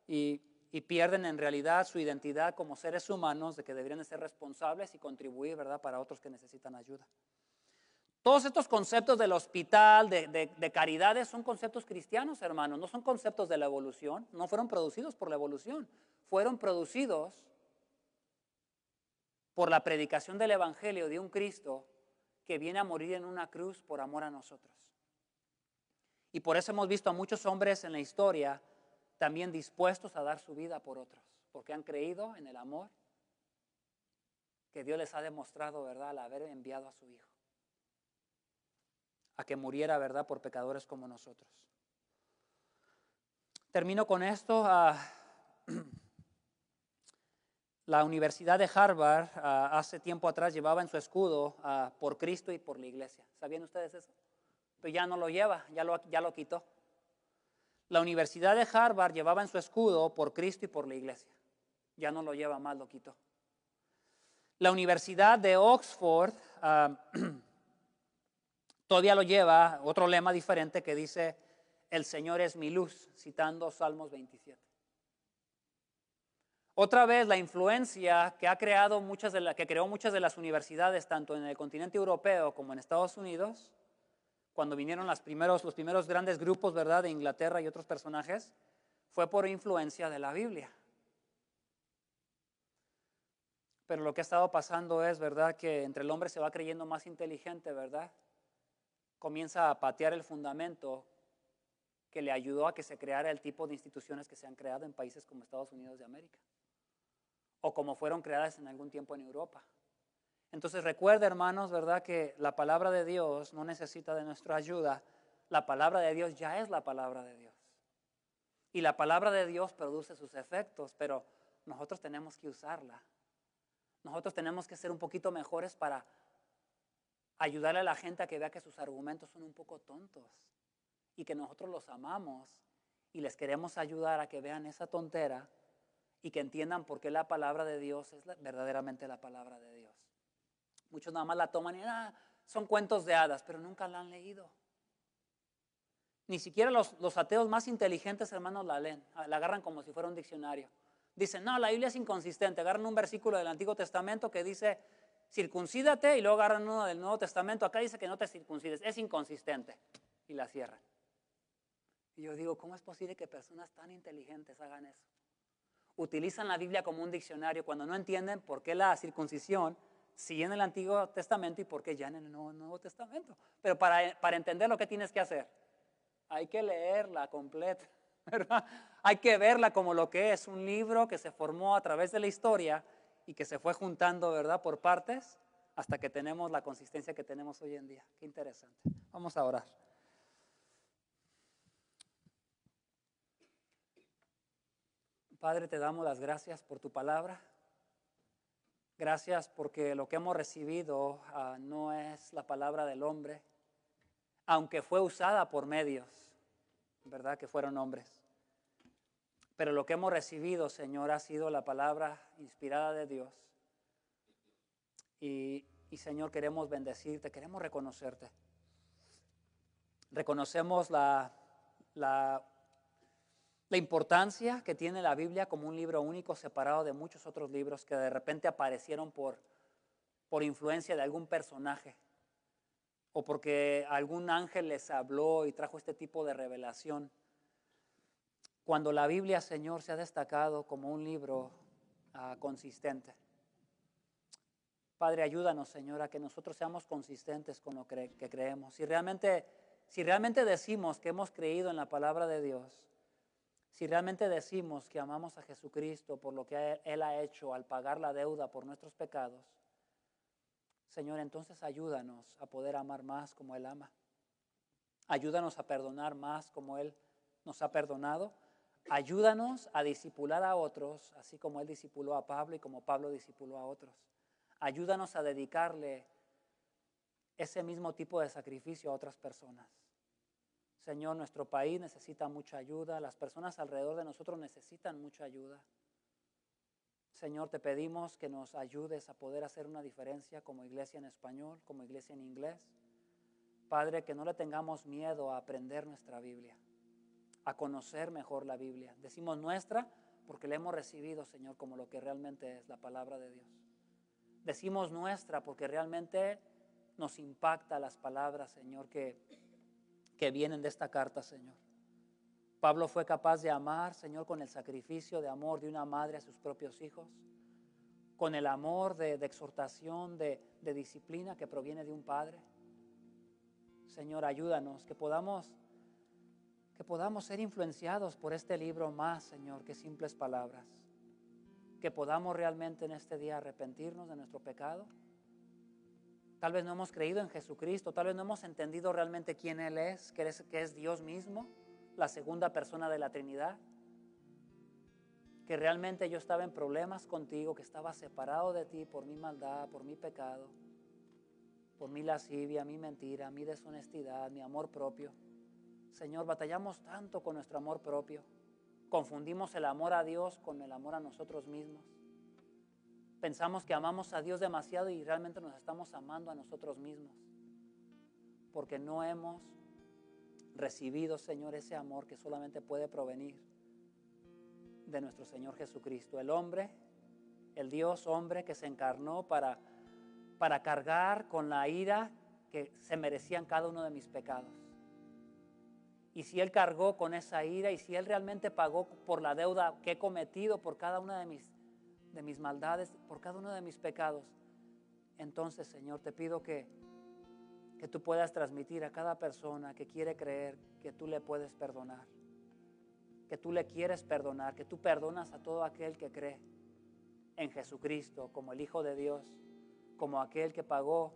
Y pierden en realidad su identidad como seres humanos de que deberían de ser responsables y contribuir, ¿verdad?, para otros que necesitan ayuda. Todos estos conceptos del hospital, de caridades, son conceptos cristianos, hermanos, no son conceptos de la evolución, no fueron producidos por la evolución, fueron producidos por la predicación del evangelio de un Cristo que viene a morir en una cruz por amor a nosotros. Y por eso hemos visto a muchos hombres en la historia también dispuestos a dar su vida por otros, porque han creído en el amor que Dios les ha demostrado, ¿verdad?, al haber enviado a su Hijo a que muriera, ¿verdad?, por pecadores como nosotros. Termino con esto. La Universidad de Harvard hace tiempo atrás llevaba en su escudo por Cristo y por la iglesia. ¿Sabían ustedes eso? Pero ya no lo lleva, ya lo quitó. La Universidad de Harvard llevaba en su escudo por Cristo y por la iglesia. Ya no lo lleva más, lo quitó. La Universidad de Oxford todavía lo lleva, otro lema diferente que dice, el Señor es mi luz, citando Salmos 27. Otra vez, la influencia que creó muchas de las universidades, tanto en el continente europeo como en Estados Unidos, cuando vinieron los primeros grandes grupos, ¿verdad?, de Inglaterra y otros personajes, fue por influencia de la Biblia. Pero lo que ha estado pasando es, ¿verdad?, que entre el hombre se va creyendo más inteligente, ¿verdad? Comienza a patear el fundamento que le ayudó a que se creara el tipo de instituciones que se han creado en países como Estados Unidos de América, o como fueron creadas en algún tiempo en Europa. Entonces recuerda, hermanos, ¿verdad?, que la palabra de Dios no necesita de nuestra ayuda. La palabra de Dios ya es la palabra de Dios. Y la palabra de Dios produce sus efectos, pero nosotros tenemos que usarla. Nosotros tenemos que ser un poquito mejores para ayudarle a la gente a que vea que sus argumentos son un poco tontos y que nosotros los amamos y les queremos ayudar a que vean esa tontera y que entiendan por qué la palabra de Dios es verdaderamente la palabra de Dios. Muchos nada más la toman y son cuentos de hadas, pero nunca la han leído. Ni siquiera los ateos más inteligentes, hermanos, la leen, la agarran como si fuera un diccionario. Dicen, no, la Biblia es inconsistente. Agarran un versículo del Antiguo Testamento que dice, circuncídate, y luego agarran uno del Nuevo Testamento. Acá dice que no te circuncides, es inconsistente. Y la cierran. Y yo digo, ¿cómo es posible que personas tan inteligentes hagan eso? Utilizan la Biblia como un diccionario cuando no entienden por qué la circuncisión sí en el Antiguo Testamento y por qué ya en el Nuevo Testamento. Pero para entender lo que tienes que hacer, hay que leerla completa, ¿verdad? Hay que verla como lo que es, un libro que se formó a través de la historia y que se fue juntando, ¿verdad?, por partes hasta que tenemos la consistencia que tenemos hoy en día. Qué interesante. Vamos a orar. Padre, te damos las gracias por tu palabra. Gracias porque lo que hemos recibido no es la palabra del hombre, aunque fue usada por medios, ¿verdad?, que fueron hombres. Pero lo que hemos recibido, Señor, ha sido la palabra inspirada de Dios. Y Señor, queremos bendecirte, queremos reconocerte. Reconocemos la importancia que tiene la Biblia como un libro único, separado de muchos otros libros que de repente aparecieron por influencia de algún personaje o porque algún ángel les habló y trajo este tipo de revelación. Cuando la Biblia, Señor, se ha destacado como un libro consistente. Padre, ayúdanos, Señor, a que nosotros seamos consistentes con lo que creemos. Si realmente decimos que hemos creído en la palabra de Dios, si realmente decimos que amamos a Jesucristo por lo que Él ha hecho al pagar la deuda por nuestros pecados, Señor, entonces ayúdanos a poder amar más como Él ama. Ayúdanos a perdonar más como Él nos ha perdonado. Ayúdanos a discipular a otros, así como Él discipuló a Pablo y como Pablo discipuló a otros. Ayúdanos a dedicarle ese mismo tipo de sacrificio a otras personas. Señor, nuestro país necesita mucha ayuda, las personas alrededor de nosotros necesitan mucha ayuda. Señor, te pedimos que nos ayudes a poder hacer una diferencia como iglesia en español, como iglesia en inglés. Padre, que no le tengamos miedo a aprender nuestra Biblia, a conocer mejor la Biblia. Decimos nuestra porque la hemos recibido, Señor, como lo que realmente es la palabra de Dios. Decimos nuestra porque realmente nos impacta las palabras, Señor, que vienen de esta carta, Señor. Pablo fue capaz de amar, Señor, con el sacrificio de amor de una madre a sus propios hijos, con el amor de exhortación, de disciplina que proviene de un padre. Señor, ayúdanos, que podamos ser influenciados por este libro más, Señor, que simples palabras. Que podamos realmente en este día arrepentirnos de nuestro pecado. Tal vez no hemos creído en Jesucristo, tal vez no hemos entendido realmente quién Él es, que es Dios mismo, la segunda persona de la Trinidad. Que realmente yo estaba en problemas contigo, que estaba separado de ti por mi maldad, por mi pecado, por mi lascivia, mi mentira, mi deshonestidad, mi amor propio. Señor, batallamos tanto con nuestro amor propio. Confundimos el amor a Dios con el amor a nosotros mismos. Pensamos que amamos a Dios demasiado y realmente nos estamos amando a nosotros mismos. Porque no hemos recibido, Señor, ese amor que solamente puede provenir de nuestro Señor Jesucristo. El hombre, el Dios hombre que se encarnó para cargar con la ira que se merecían cada uno de mis pecados. Y si Él cargó con esa ira y si Él realmente pagó por la deuda que he cometido, por cada una de mis maldades, por cada uno de mis pecados, entonces, Señor, te pido que tú puedas transmitir a cada persona que quiere creer que tú le puedes perdonar, que tú le quieres perdonar, que tú perdonas a todo aquel que cree en Jesucristo como el Hijo de Dios, como aquel que pagó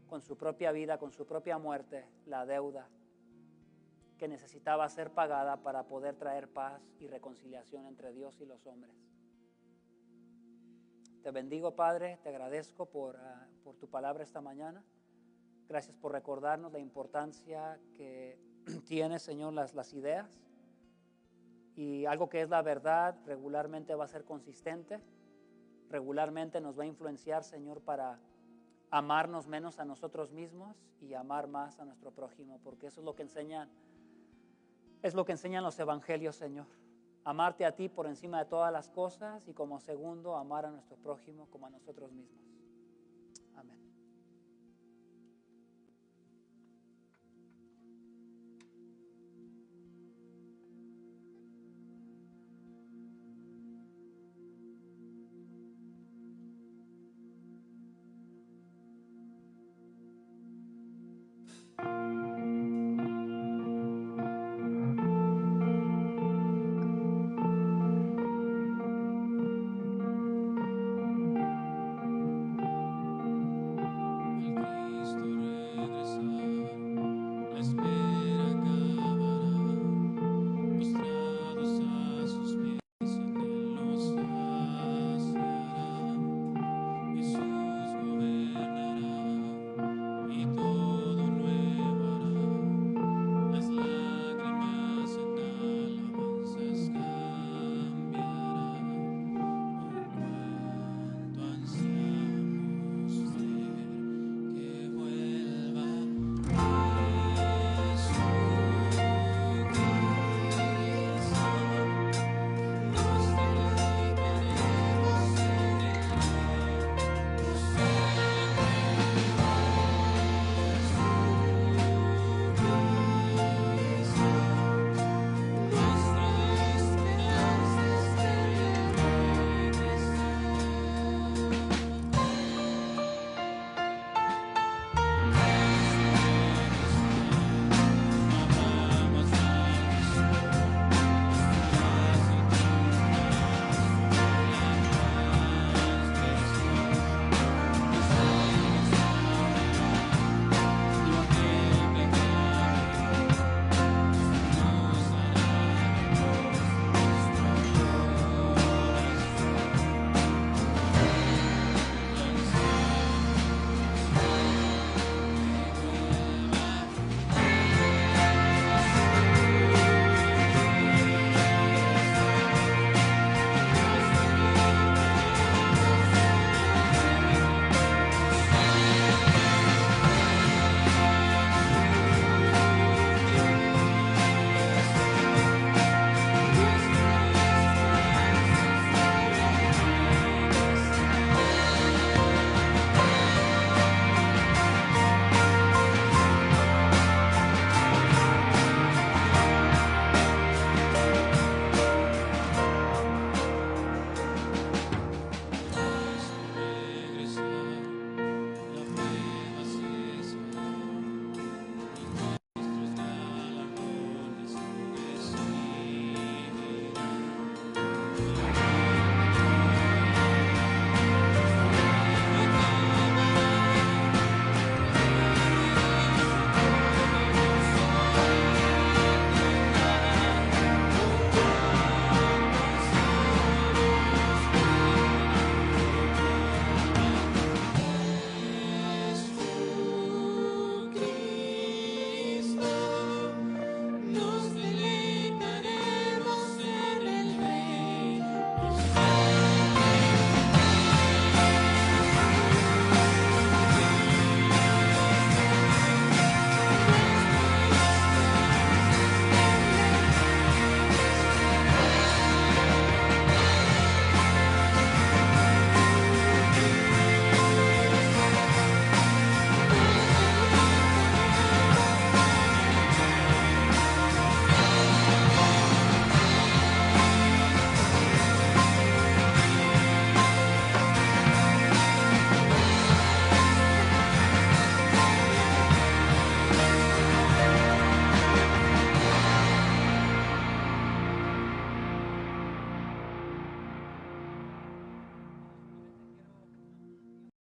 con su propia vida, con su propia muerte, la deuda que necesitaba ser pagada para poder traer paz y reconciliación entre Dios y los hombres. Te bendigo, Padre, te agradezco por tu palabra esta mañana. Gracias por recordarnos la importancia que tiene, Señor, las ideas. Y algo que es la verdad regularmente va a ser consistente. Regularmente nos va a influenciar, Señor, para amarnos menos a nosotros mismos y amar más a nuestro prójimo, porque eso es lo que enseñan los evangelios, Señor. Amarte a ti por encima de todas las cosas y como segundo, amar a nuestro prójimo como a nosotros mismos.